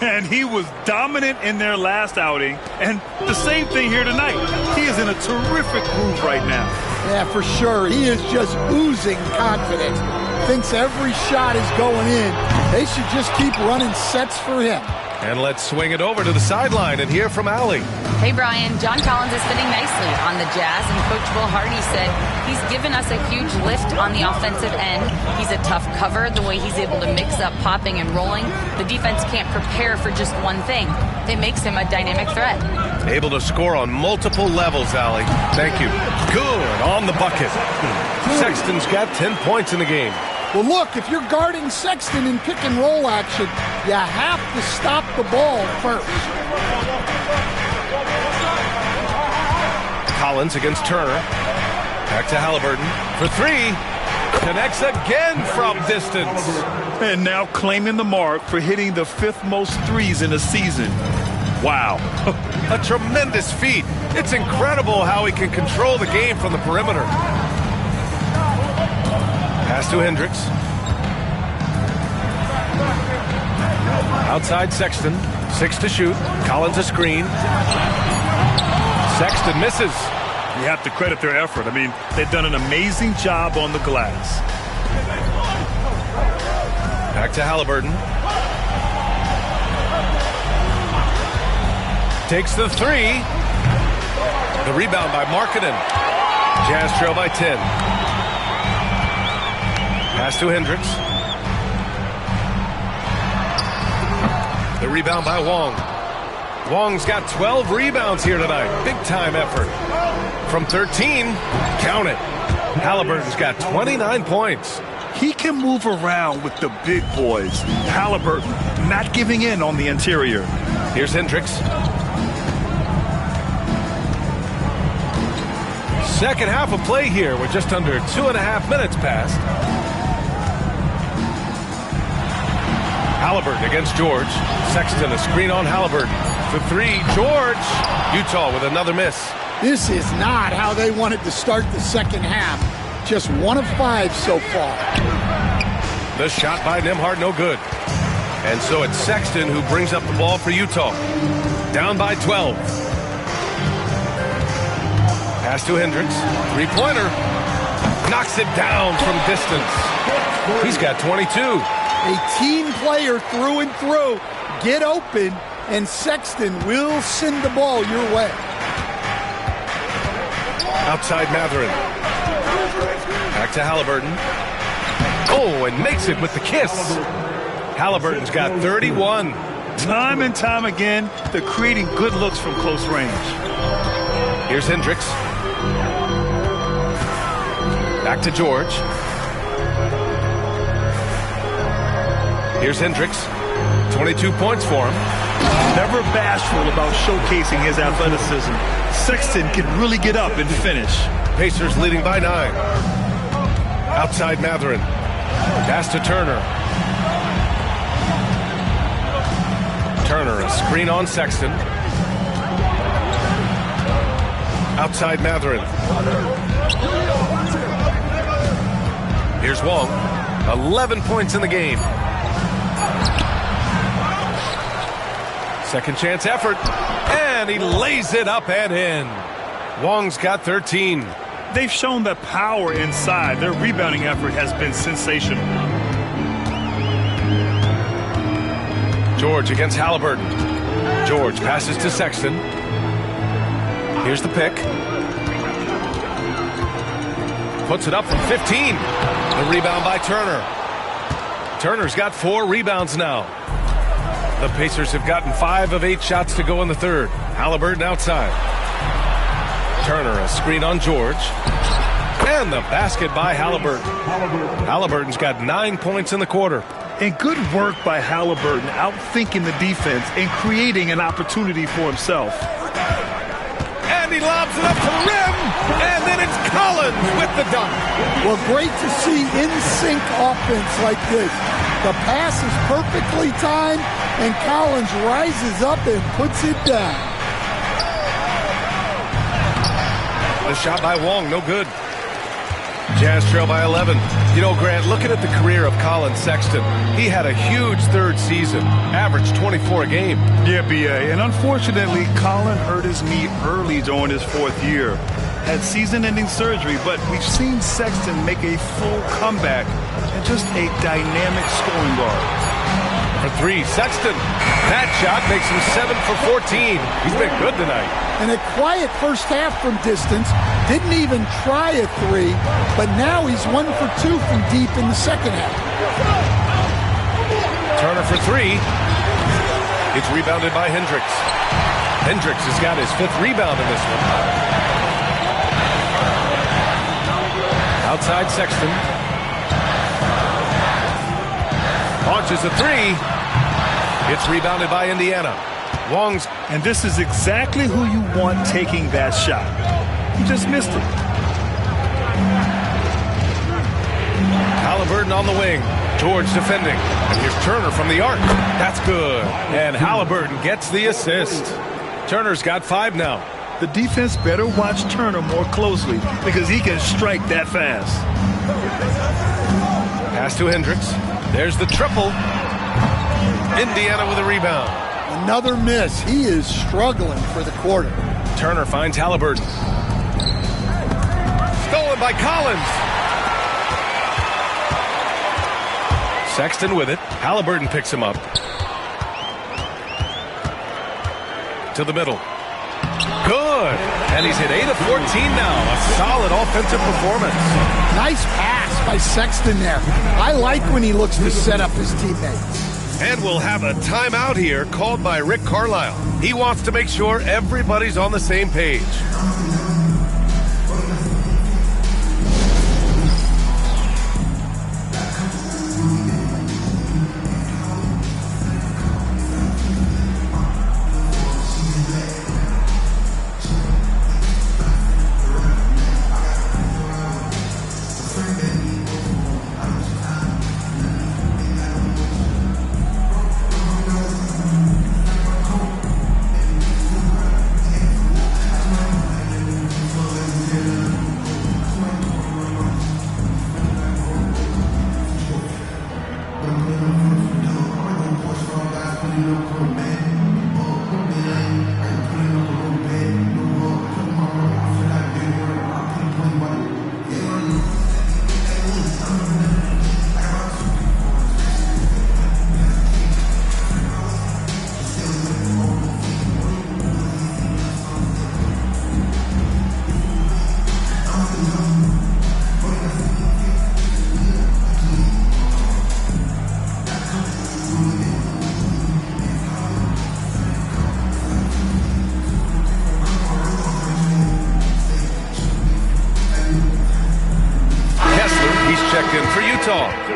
And he was dominant in their last outing. And the same thing here tonight. He is in a terrific groove right now. Yeah, for sure. He is just oozing confidence. Thinks every shot is going in. They should just keep running sets for him. And let's swing it over to the sideline and hear from Allie. Hey, Brian, John Collins is fitting nicely on the Jazz, and Coach Will Hardy said he's given us a huge lift on the offensive end. He's a tough cover, the way he's able to mix up popping and rolling. The defense can't prepare for just one thing. It makes him a dynamic threat. Able to score on multiple levels, Allie. Thank you. Good on the bucket. Sexton's got 10 points in the game. Well, look, if you're guarding Sexton in pick and roll action, you have to stop the ball first. Collins against Turner. Back to Halliburton for 3. Connects again from distance. And now claiming the mark for hitting the 5th most threes in a season. Wow. A tremendous feat. It's incredible how he can control the game from the perimeter. Pass to Hendricks. Outside Sexton. 6 to shoot. Collins a screen. Sexton misses. You have to credit their effort. I mean, they've done an amazing job on the glass. Back to Halliburton. Takes the 3. The rebound by Markkanen. Jazz trail by 10. Pass to Hendricks. The rebound by Wong. Wong's got 12 rebounds here tonight. Big time effort. From 13, count it. Halliburton's got 29 points. He can move around with the big boys. Halliburton not giving in on the interior. Here's Hendricks. Second half of play here with just under 2.5 minutes passed. Halliburton against George. Sexton a screen on Halliburton. For 3, George. Utah with another miss. This is not how they wanted to start the second half. Just 1 of 5 so far. The shot by Nembhard, no good. And so it's Sexton who brings up the ball for Utah. Down by 12. Pass to Hendricks. 3-pointer. Knocks it down from distance. He's got 22. A team player through and through. Get open, and Sexton will send the ball your way. Outside Mathurin. Back to Halliburton. Oh, and makes it with the kiss. Halliburton's got 31. Time and time again, they're creating good looks from close range. Here's Hendricks. Back to George. Here's Hendricks. 22 points for him. Never bashful about showcasing his athleticism. Sexton can really get up and finish. Pacers leading by 9. Outside Mathurin. Pass to Turner. Turner, a screen on Sexton. Outside Mathurin. Here's Wong. 11 points in the game. Second chance effort. And he lays it up and in. Wong's got 13. They've shown that power inside. Their rebounding effort has been sensational. George against Halliburton. George passes to Sexton. Here's the pick. Puts it up from 15. The rebound by Turner. Turner's got 4 rebounds now. The Pacers have gotten 5 of 8 shots to go in the third. Halliburton outside. Turner, a screen on George. And the basket by Halliburton. Halliburton's got 9 points in the quarter. And good work by Halliburton, outthinking the defense and creating an opportunity for himself. And he lobs it up to the rim, and then it's Collins with the dunk. Well, great to see in-sync offense like this. The pass is perfectly timed, and Collins rises up and puts it down. The shot by Wong, no good. Jazz trail by 11. You know, Grant, looking at the career of Colin Sexton, he had a huge third season, averaged 24 a game. Yeah, B.A., and unfortunately, Colin hurt his knee early during his 4th year. Had season-ending surgery, but we've seen Sexton make a full comeback and just a dynamic scoring guard. For 3, Sexton. That shot makes him 7 for 14. He's been good tonight. And a quiet first half from distance. Didn't even try a 3, but now he's 1 for 2 from deep in the second half. Turner for 3. It's rebounded by Hendricks. Hendricks has got his 5th rebound in this one. Outside Sexton. Launches a 3. It's rebounded by Indiana. Wong's. And this is exactly who you want taking that shot. He just missed it. Halliburton on the wing. George defending. And here's Turner from the arc. That's good. And Halliburton gets the assist. Turner's got 5 now. The defense better watch Turner more closely because he can strike that fast. Pass to Hendricks. There's the triple. Indiana with a rebound. Another miss. He is struggling for the quarter. Turner finds Halliburton. Stolen by Collins. Sexton with it. Halliburton picks him up. To the middle. Good. And he's hit 8 of 14 now. A solid offensive performance. Nice pass by Sexton there. I like when he looks to set up his teammates. And we'll have a timeout here called by Rick Carlisle. He wants to make sure everybody's on the same page.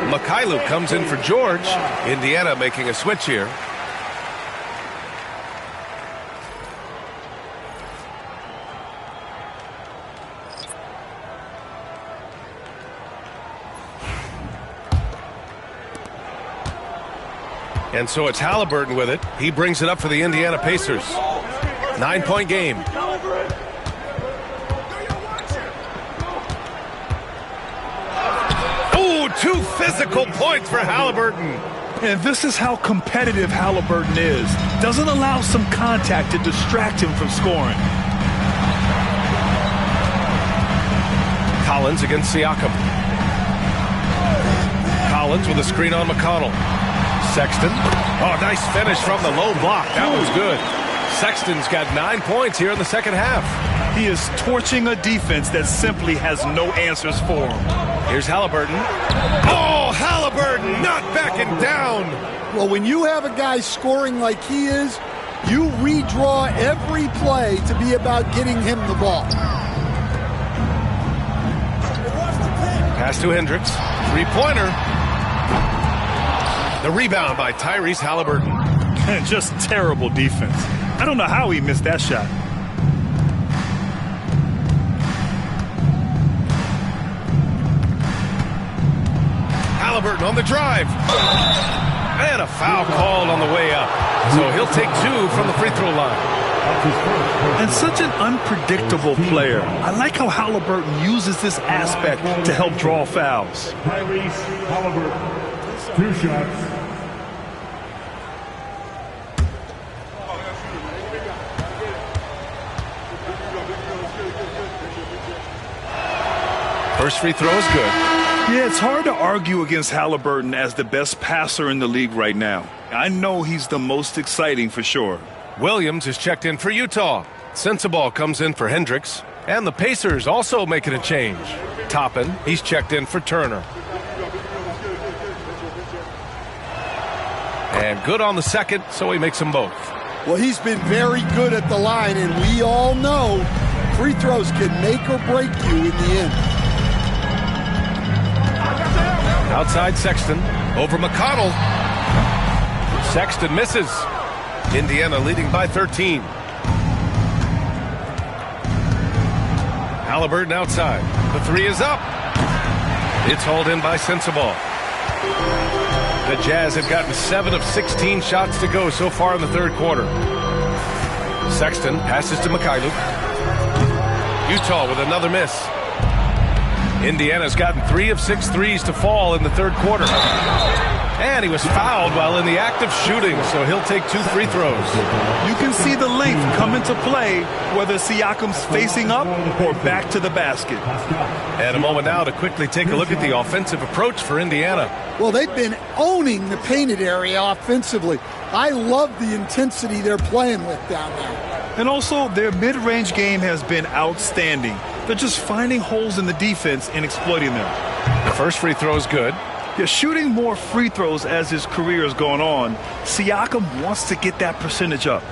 Mikhailuk comes in for George. Indiana making a switch here. And so it's Halliburton with it. He brings it up for the Indiana Pacers. 9-point game. Ooh, 2 physical points for Halliburton. And this is how competitive Halliburton is. Doesn't allow some contact to distract him from scoring. Collins against Siakam. Collins with a screen on McConnell. Sexton. Oh, nice finish from the low block. That was good. Sexton's got 9 points here in the second half. He is torching a defense that simply has no answers for him. Here's Halliburton. Oh, Halliburton not backing down. Well, when you have a guy scoring like he is, you redraw every play to be about getting him the ball. Pass to Hendricks. Three-pointer. The rebound by Tyrese Halliburton. Just terrible defense. I don't know how he missed that shot. Halliburton on the drive. And a foul called on the way up. So he'll take 2 from the free throw line. And such an unpredictable player. I like how Halliburton uses this aspect to help draw fouls. Tyrese Halliburton, 2 shots. First free throw is good. Yeah, it's hard to argue against Halliburton as the best passer in the league right now. I know he's the most exciting for sure. Williams is checked in for Utah. Sensabaugh comes in for Hendricks. And the Pacers also making a change. Toppin, he's checked in for Turner. And good on the second, so he makes them both. Well, he's been very good at the line, and we all know free throws can make or break you in the end. Outside Sexton, over McConnell. Sexton misses. Indiana leading by 13. Halliburton outside. The three is up. It's hauled in by Sensabaugh. The Jazz have gotten 7 of 16 shots to go so far in the third quarter. Sexton passes to Mikhailuk. Utah with another miss. Indiana's gotten 3 of 6 threes to fall in the third quarter. And he was fouled while in the act of shooting, so he'll take 2 free throws. You can see the length come into play, whether Siakam's facing up or back to the basket. And a moment now to quickly take a look at the offensive approach for Indiana. Well, they've been owning the painted area offensively. I love the intensity they're playing with down there. And also, their mid-range game has been outstanding. They're just finding holes in the defense and exploiting them. The first free throw is good. Yeah, shooting more free throws as his career has gone on, Siakam wants to get that percentage up.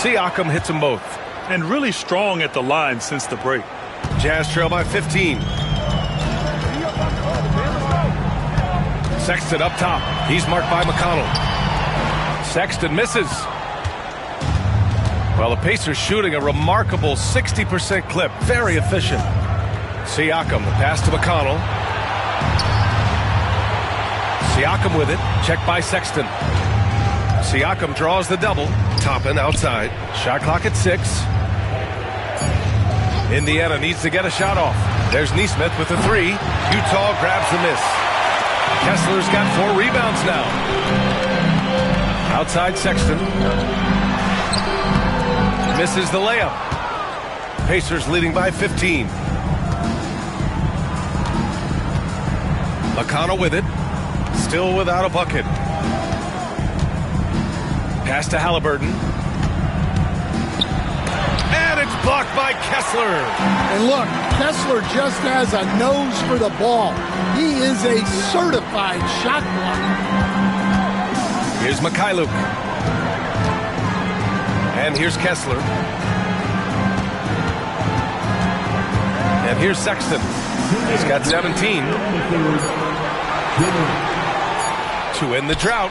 Siakam hits them both. And really strong at the line since the break. Jazz trail by 15. Sexton up top. He's marked by McConnell. Sexton misses. Well, the Pacers shooting a remarkable 60% clip. Very efficient. Siakam, the pass to McConnell. Siakam with it. Checked by Sexton. Siakam draws the double. Toppin outside. Shot clock at 6. Indiana needs to get a shot off. There's Nesmith with the 3. Utah grabs the miss. Kessler's got 4 rebounds now. Outside Sexton. Misses the layup. Pacers leading by 15. McConnell with it. Still without a bucket. Pass to Halliburton. And it's blocked by Kessler. And look, Kessler just has a nose for the ball. He is a certified shot blocker. Here's Mikhailuk. And here's Kessler. And here's Sexton. He's got 17. To end the drought.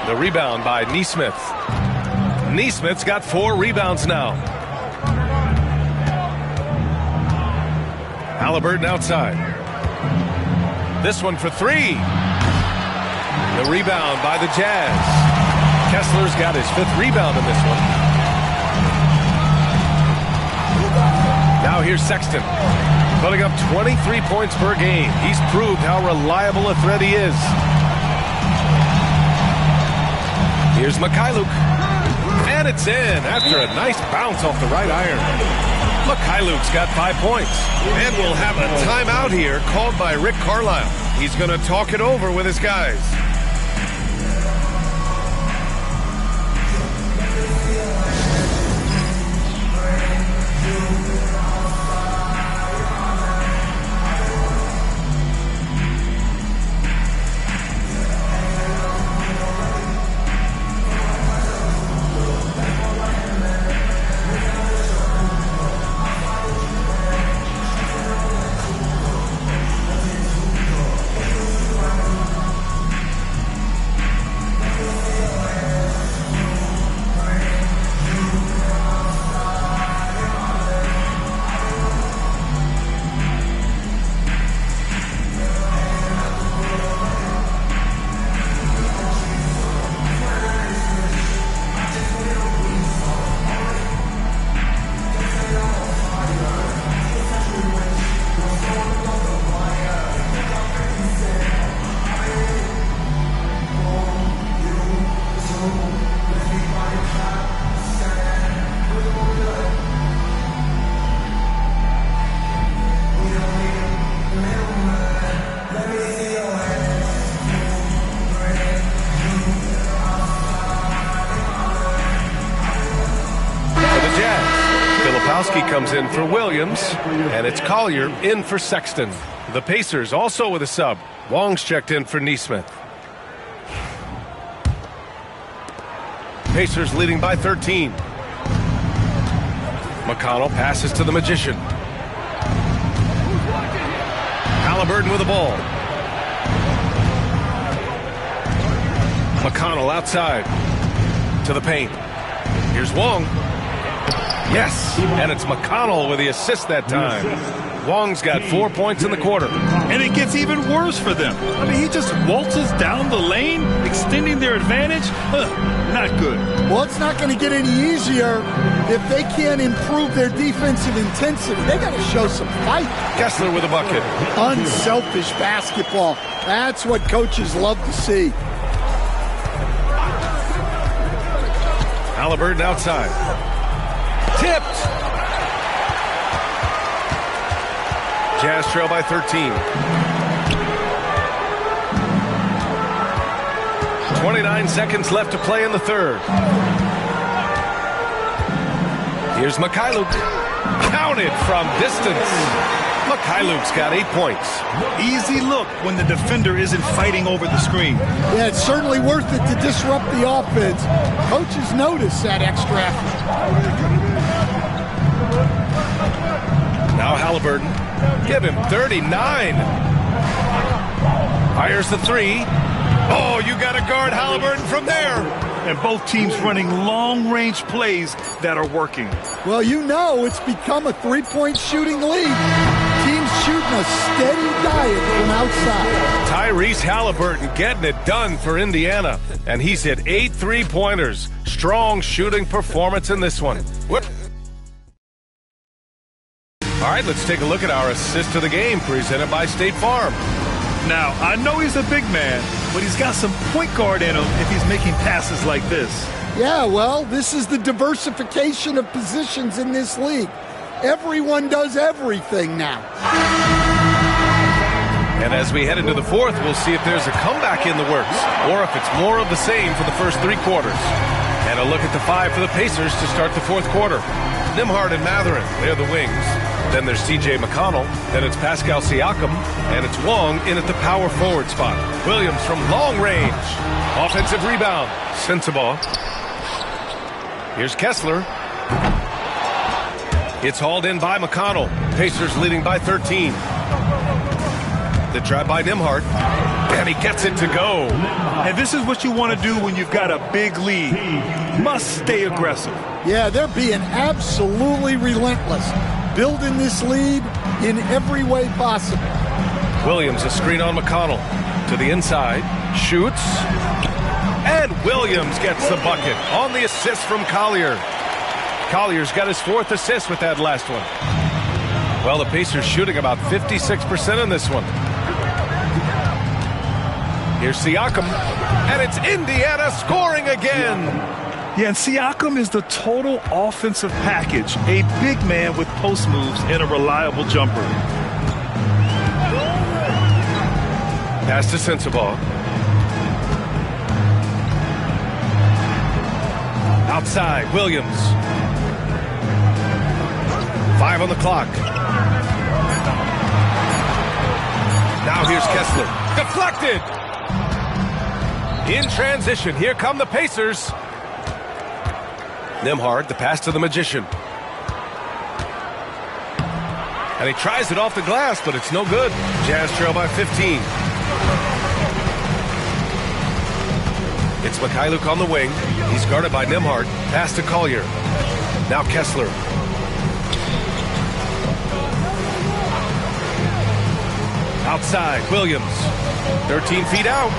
The rebound by Nesmith. Nesmith's got 4 rebounds now. Halliburton outside. This one for 3. The rebound by the Jazz. Kessler's got his 5th rebound in this one. Now here's Sexton, putting up 23 points per game. He's proved how reliable a threat he is. Here's Mikhailuk. And it's in after a nice bounce off the right iron. Mikhailuk's got 5 points. And we'll have a timeout here called by Rick Carlisle. He's going to talk it over with his guys. comes in for Williams, and it's Collier in for Sexton. The Pacers also with a sub. Wong's checked in for Nesmith. Pacers leading by 13. McConnell passes to the Magician. Halliburton with the ball. McConnell outside to the paint. Here's Wong. Yes, and it's McConnell with the assist that time. Wong's got 4 points in the quarter. And it gets even worse for them. I mean, he just waltzes down the lane, extending their advantage. Not good. Well, it's not going to get any easier if they can't improve their defensive intensity. They got to show some fight. Kessler with a bucket. Unselfish basketball. That's what coaches love to see. Halliburton outside. Tipped. Jazz trail by 13. 29 seconds left to play in the third. Here's Mikhailuk. Counted from distance. Mikhailuk's got 8 points. Easy look when the defender isn't fighting over the screen. Yeah, it's certainly worth it to disrupt the offense. Coaches notice that extra effort. Now Halliburton. Give him 39. Fires the three. Oh, you got to guard Halliburton from there. And both teams running long-range plays that are working. Well, you know it's become a three-point shooting league. Teams shooting a steady diet from outside. Tyrese Halliburton getting it done for Indiana. And he's hit 8 3-pointers. Strong shooting performance in this one. Whoop. All right, let's take a look at our assist of the game presented by State Farm. Now, I know he's a big man, but he's got some point guard in him if he's making passes like this. Yeah, well, this is the diversification of positions in this league. Everyone does everything now. And as we head into the fourth, we'll see if there's a comeback in the works or if it's more of the same for the first 3 quarters. And a look at the 5 for the Pacers to start the fourth quarter. Nimhard and Matherin, they're the wings. Then there's TJ McConnell. Then it's Pascal Siakam. And it's Wong in at the power forward spot. Williams from long range. Offensive rebound. Sensabaugh. Here's Kessler. It's hauled in by McConnell. Pacers leading by 13. The drive by Nimhard. And he gets it to go. And this is what you want to do when you've got a big lead. You must stay aggressive. Yeah, they're being absolutely relentless. Building this lead in every way possible. Williams, a screen on McConnell. To the inside. Shoots. And Williams gets the bucket on the assist from Collier. Collier's got his 4th assist with that last one. Well, the Pacers shooting about 56% in this one. Here's Siakam. And it's Indiana scoring again. Yeah, and Siakam is the total offensive package. A big man with post moves and a reliable jumper. Pass to Sensabaugh. Outside, Williams. 5 on the clock. Now here's Kessler. Deflected! In transition, here come the Pacers. Nimhard, the pass to the Magician. And he tries it off the glass, but it's no good. Jazz trail by 15. It's Mikhailuk on the wing. He's guarded by Nimhard. Pass to Collier. Now Kessler. Outside, Williams. 13 feet out.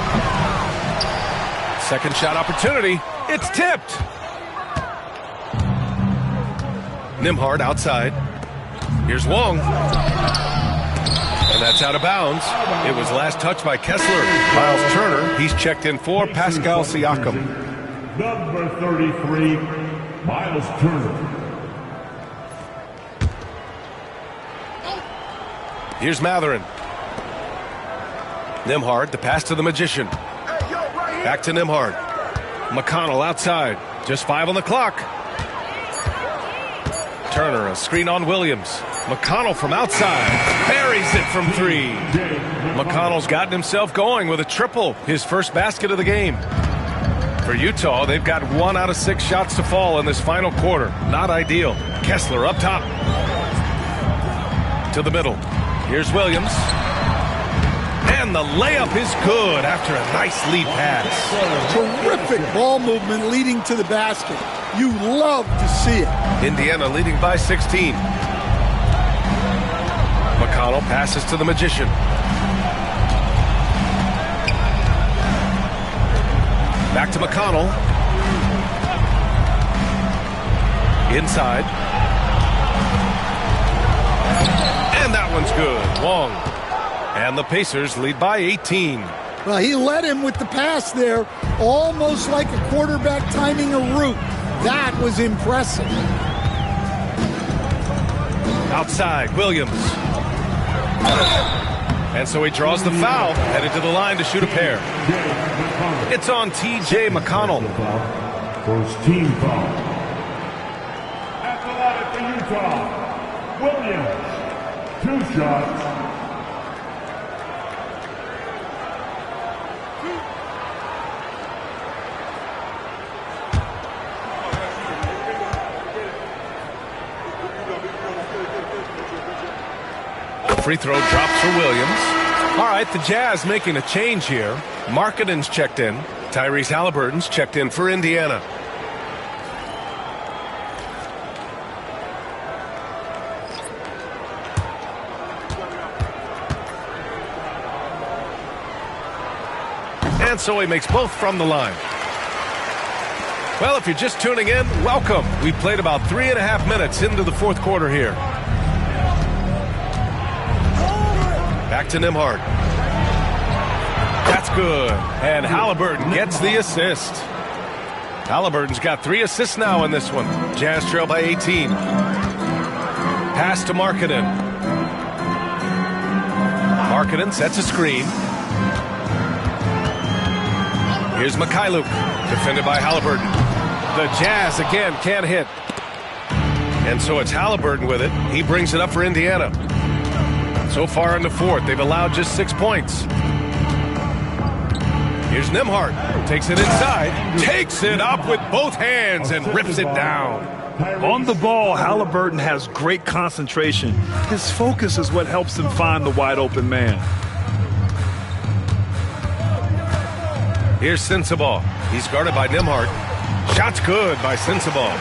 Second shot opportunity. It's tipped. Nimhard outside. Here's Wong. And that's out of bounds. It was last touched by Kessler. Miles Turner, he's checked in for Pascal Siakam. Number 33, Miles Turner. Here's Matherin. Nimhard, the pass to the Magician. Back to Nimhard. McConnell outside. Just 5 on the clock. Turner, a screen on Williams. McConnell from outside. Buries it from 3. McConnell's gotten himself going with a triple, his first basket of the game. For Utah, they've got 1 out of 6 shots to fall in this final quarter. Not ideal. Kessler up top. To the middle. Here's Williams. And the layup is good after a nice lead pass. Terrific ball movement leading to the basket. You love to see it. Indiana leading by 16. McConnell passes to the Magician. Back to McConnell. Inside. And that one's good. Wong. And the Pacers lead by 18. Well, he led him with the pass there, almost like a quarterback timing a route. That was impressive. Outside, Williams. And so he draws the foul, headed to the line to shoot a pair. It's on T.J. McConnell. First team foul. At the line for Utah, Williams. 2 shots. Free throw drops for Williams. All right, the Jazz making a change here. Markkanen's checked in. Tyrese Halliburton's checked in for Indiana. And so he makes both from the line. Well, if you're just tuning in, welcome. We played about 3.5 minutes into the fourth quarter here. Back to Nembhard. That's good. And Halliburton gets the assist. Halliburton's got 3 assists now in this one. Jazz trail by 18. Pass to Markkanen. Markkanen sets a screen. Here's Mikhailuk, defended by Halliburton. The Jazz again can't hit. And so it's Halliburton with it. He brings it up for Indiana. So far in the fourth, they've allowed just 6 points. Here's Nembhard. Takes it inside. Takes it up with both hands and rips it down. On the ball, Halliburton has great concentration. His focus is what helps him find the wide open man. Here's Sensabaugh. He's guarded by Nembhard. Shot's good by Sensabaugh.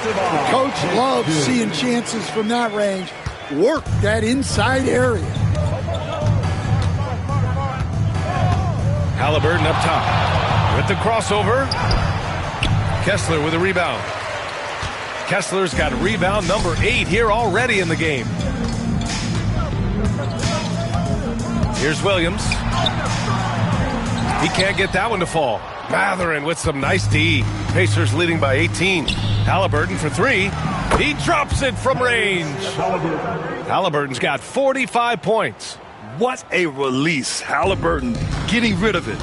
Coach loves seeing chances from that range. Work that inside area. Halliburton up top with the crossover. Kessler with a rebound. Kessler's got rebound number 8 here already in the game. Here's Williams. He can't get that one to fall. Matherin with some nice D. Pacers leading by 18. Halliburton for 3. He drops it from range. Halliburton's got 45 points. What a release. Halliburton getting rid of it.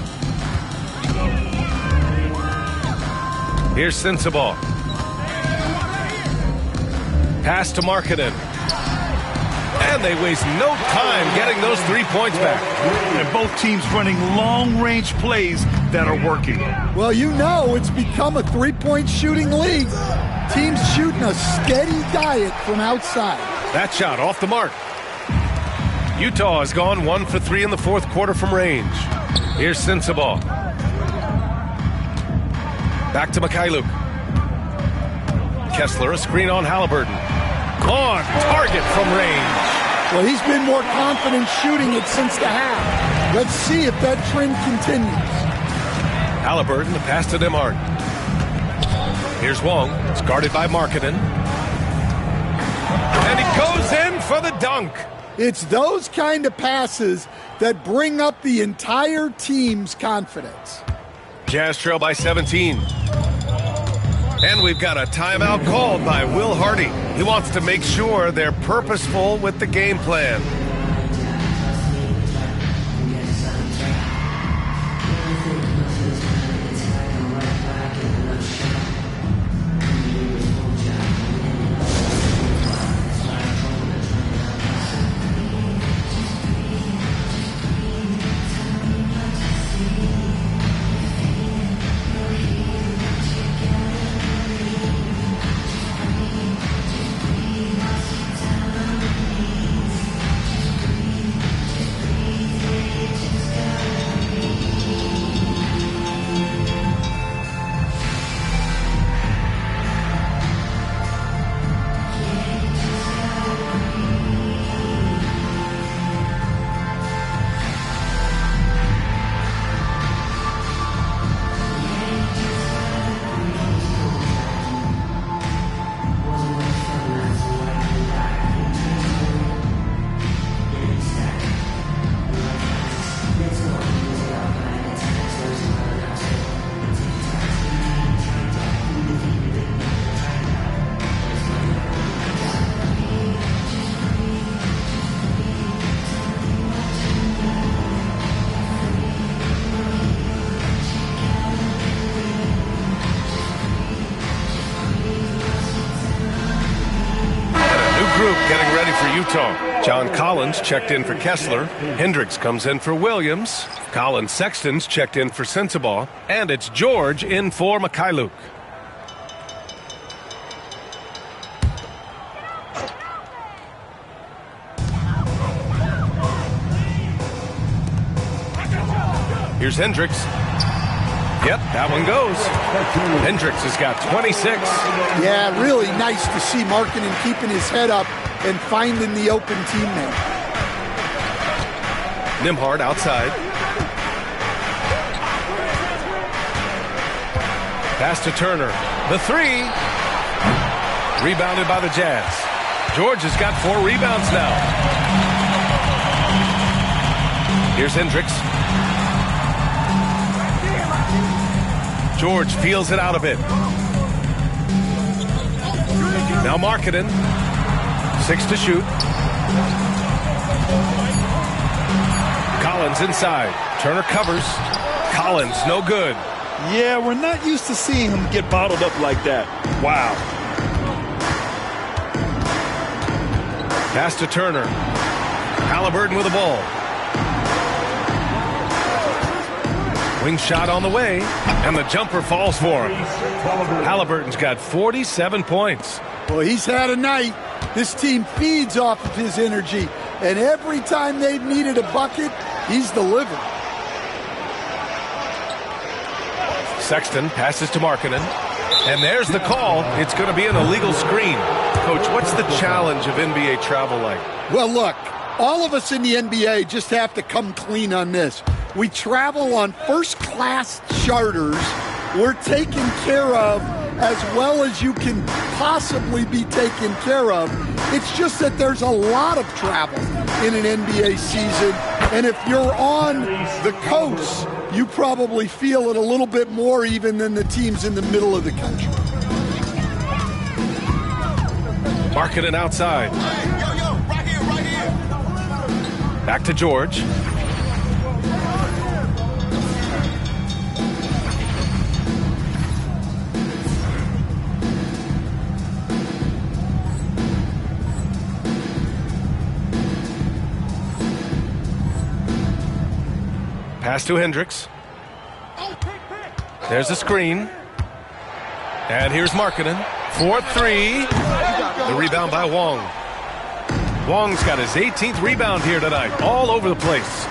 Here's Sensabaugh. Pass to Markkanen. And they waste no time getting those 3 points back. And both teams running long-range plays that are working. Well, you know it's become a three-point shooting league. Teams shooting a steady diet from outside. That shot off the mark. Utah has gone 1 for 3 in the fourth quarter from range. Here's Sensabaugh. Back to Mikhailuk. Kessler, a screen on Halliburton. On target from range. Well, he's been more confident shooting it since the half. Let's see if that trend continues. Halliburton, the pass to Nembhard. Here's Wong. It's guarded by Markkanen. And he goes in for the dunk. It's those kind of passes that bring up the entire team's confidence. Jazz trail by 17. And we've got a timeout called by Will Hardy. He wants to make sure they're purposeful with the game plan. for Utah. John Collins checked in for Kessler. Hendricks comes in for Williams. Colin Sexton's checked in for Sensabaugh. And it's George in for Mikhailuk. Here's Hendricks. Yep, that one goes. Hendricks has got 26. Yeah, really nice to see Markkanen keeping his head up and finding the open teammate. Nembhard outside. Pass to Turner. The three. Rebounded by the Jazz. George has got 4 rebounds now. Here's Hendricks. George feels it out a bit. Now Markkanen. 6 to shoot. Collins inside. Turner covers. Collins, no good. Yeah, we're not used to seeing him get bottled up like that. Wow. Pass to Turner. Halliburton with the ball. Wing shot on the way, and the jumper falls for him. Halliburton's got 47 points. Well, he's had a night. This team feeds off of his energy, and every time they've needed a bucket, he's delivered. Sexton passes to Markkanen, and there's the call. It's going to be an illegal screen. Coach, what's the challenge of NBA travel like? Well, look, all of us in the NBA just have to come clean on this. We travel on first-class charters. We're taken care of as well as you can possibly be taken care of. It's just that there's a lot of travel in an NBA season, and if you're on the coast, you probably feel it a little bit more even than the teams in the middle of the country. Markkanen outside. Right here. Back to George. Pass to Hendricks. There's a screen. And here's Markkanen. 4-3. The rebound by Wong. Wong's got his 18th rebound here tonight. All over the place.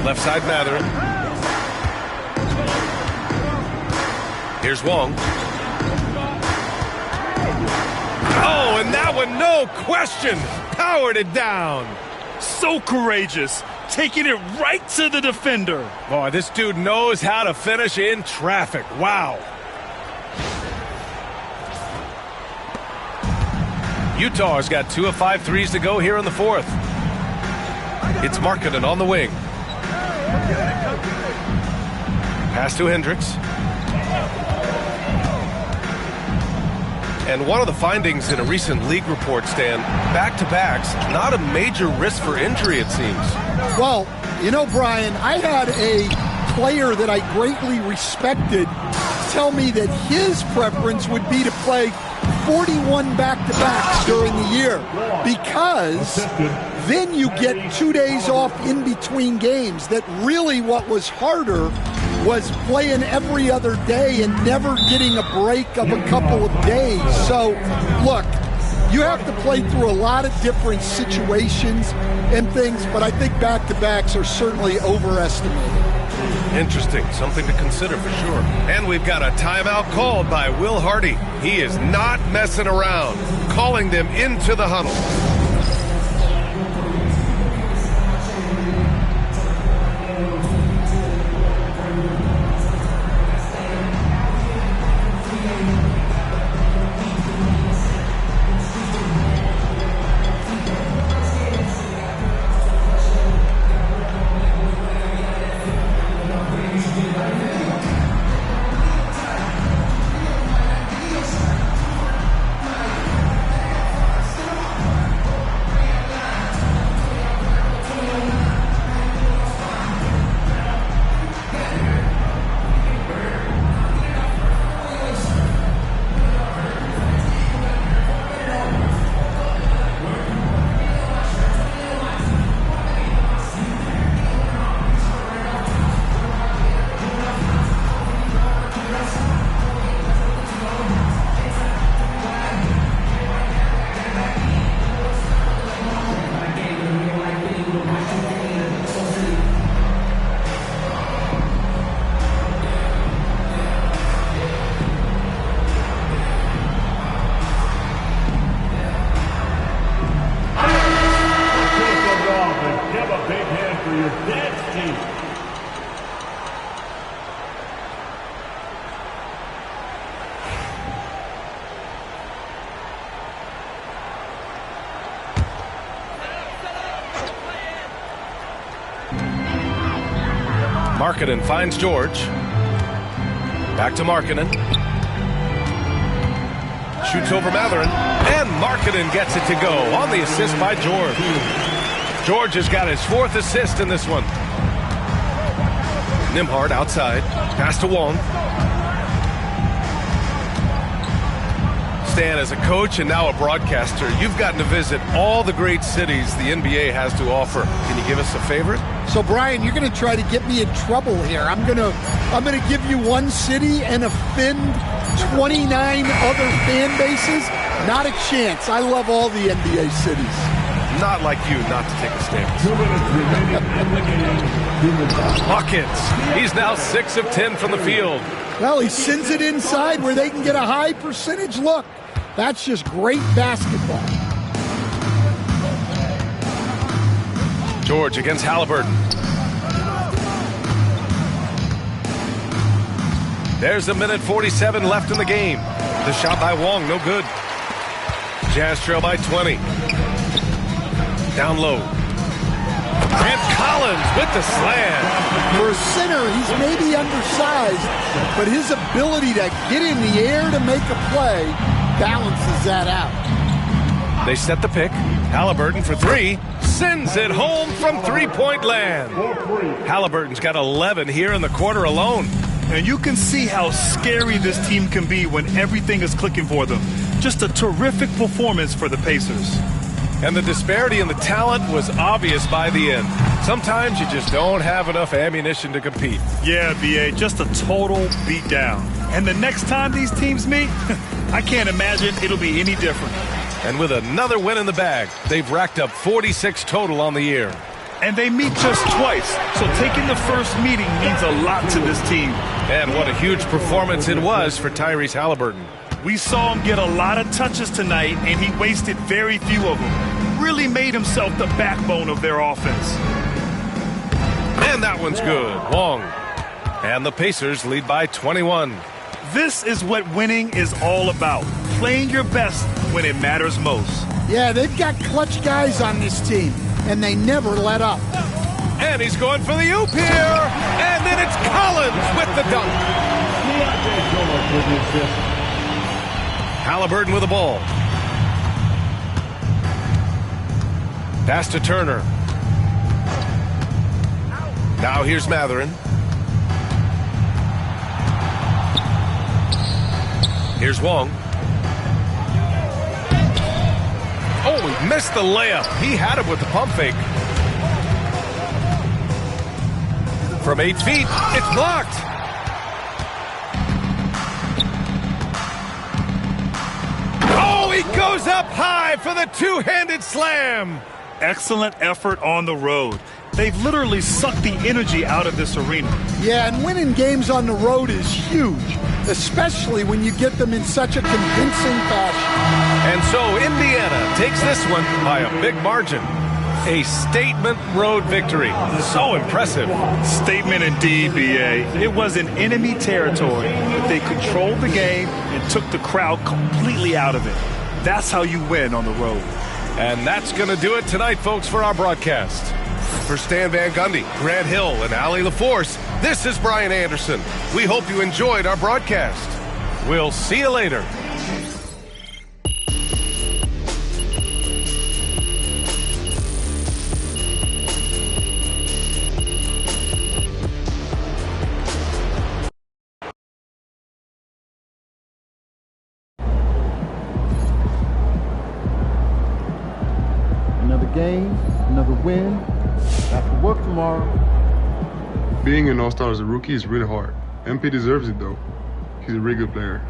Left side Mathurin. Here's Wong. Oh, and that one, no question, powered it down. So courageous, taking it right to the defender. Boy, this dude knows how to finish in traffic. Wow. Utah has got 2 of 5 threes to go here in the fourth. It's Markkanen on the wing. Pass to Hendricks. And one of the findings in a recent league report, Stan, back-to-backs, not a major risk for injury, it seems. Well, you know, Brian, I had a player that I greatly respected tell me that his preference would be to play 41 back-to-backs during the year because then you get 2 days off in between games. That really what was harder was playing every other day and never getting a break of a couple of days. So, look, you have to play through a lot of different situations and things, but I think back-to-backs are certainly overestimated. Interesting. Something to consider for sure. And we've got a timeout called by Will Hardy. He is not messing around, calling them into the huddle. Markkanen finds George. Back to Markkanen. Shoots over Mathurin. And Markkanen gets it to go on the assist by George. George has got his 4th assist in this one. Nembhard outside. Pass to Wong. Stan, as a coach and now a broadcaster, you've gotten to visit all the great cities the NBA has to offer. Can you give us a favorite? So, Brian, you're going to try to get me in trouble here. I'm going to give you one city and offend 29 other fan bases. Not a chance. I love all the NBA cities. Not like you not to take a stance. Hawkins. He's now 6 of 10 from the field. Well, he sends it inside where they can get a high percentage look. That's just great basketball. George against Halliburton. There's a minute 47 left in the game. The shot by Wong, no good. Jazz trail by 20. Down low. And Collins with the slam. For a center, he's maybe undersized, but his ability to get in the air to make a play balances that out. They set the pick. Halliburton for 3. Sends it home from 3-point land. Halliburton's got 11 here in the quarter alone. And you can see how scary this team can be when everything is clicking for them. Just a terrific performance for the Pacers. And the disparity in the talent was obvious by the end. Sometimes you just don't have enough ammunition to compete. Yeah, B.A., just a total beatdown. And the next time these teams meet, I can't imagine it'll be any different. And with another win in the bag, they've racked up 46 total on the year. And they meet just twice, so taking the first meeting means a lot to this team. And what a huge performance it was for Tyrese Halliburton. We saw him get a lot of touches tonight, and he wasted very few of them. Really made himself the backbone of their offense. And that one's good. Wong. And the Pacers lead by 21. This is what winning is all about. Playing your best when it matters most. Yeah, they've got clutch guys on this team, and they never let up. And he's going for the oop here. And then it's Collins with the dunk. Halliburton with the ball. Pass to Turner. Now here's Mathurin. Here's Wong. Oh, he missed the layup. He had it with the pump fake. From 8 feet, it's blocked. Oh, he goes up high for the two-handed slam. Excellent effort on the road. They've literally sucked the energy out of this arena. Yeah, and winning games on the road is huge, especially when you get them in such a convincing fashion. And so Indiana takes this one by a big margin. A statement road victory. So impressive. Statement indeed, B.A. It was in enemy territory, but they controlled the game and took the crowd completely out of it. That's how you win on the road. And that's going to do it tonight, folks, for our broadcast. For Stan Van Gundy, Grant Hill, and Allie LaForce, this is Brian Anderson. We hope you enjoyed our broadcast. We'll see you later. Another game, another win. Back to work tomorrow. Being an all-star as a rookie is really hard. MP deserves it, though. He's a really good player.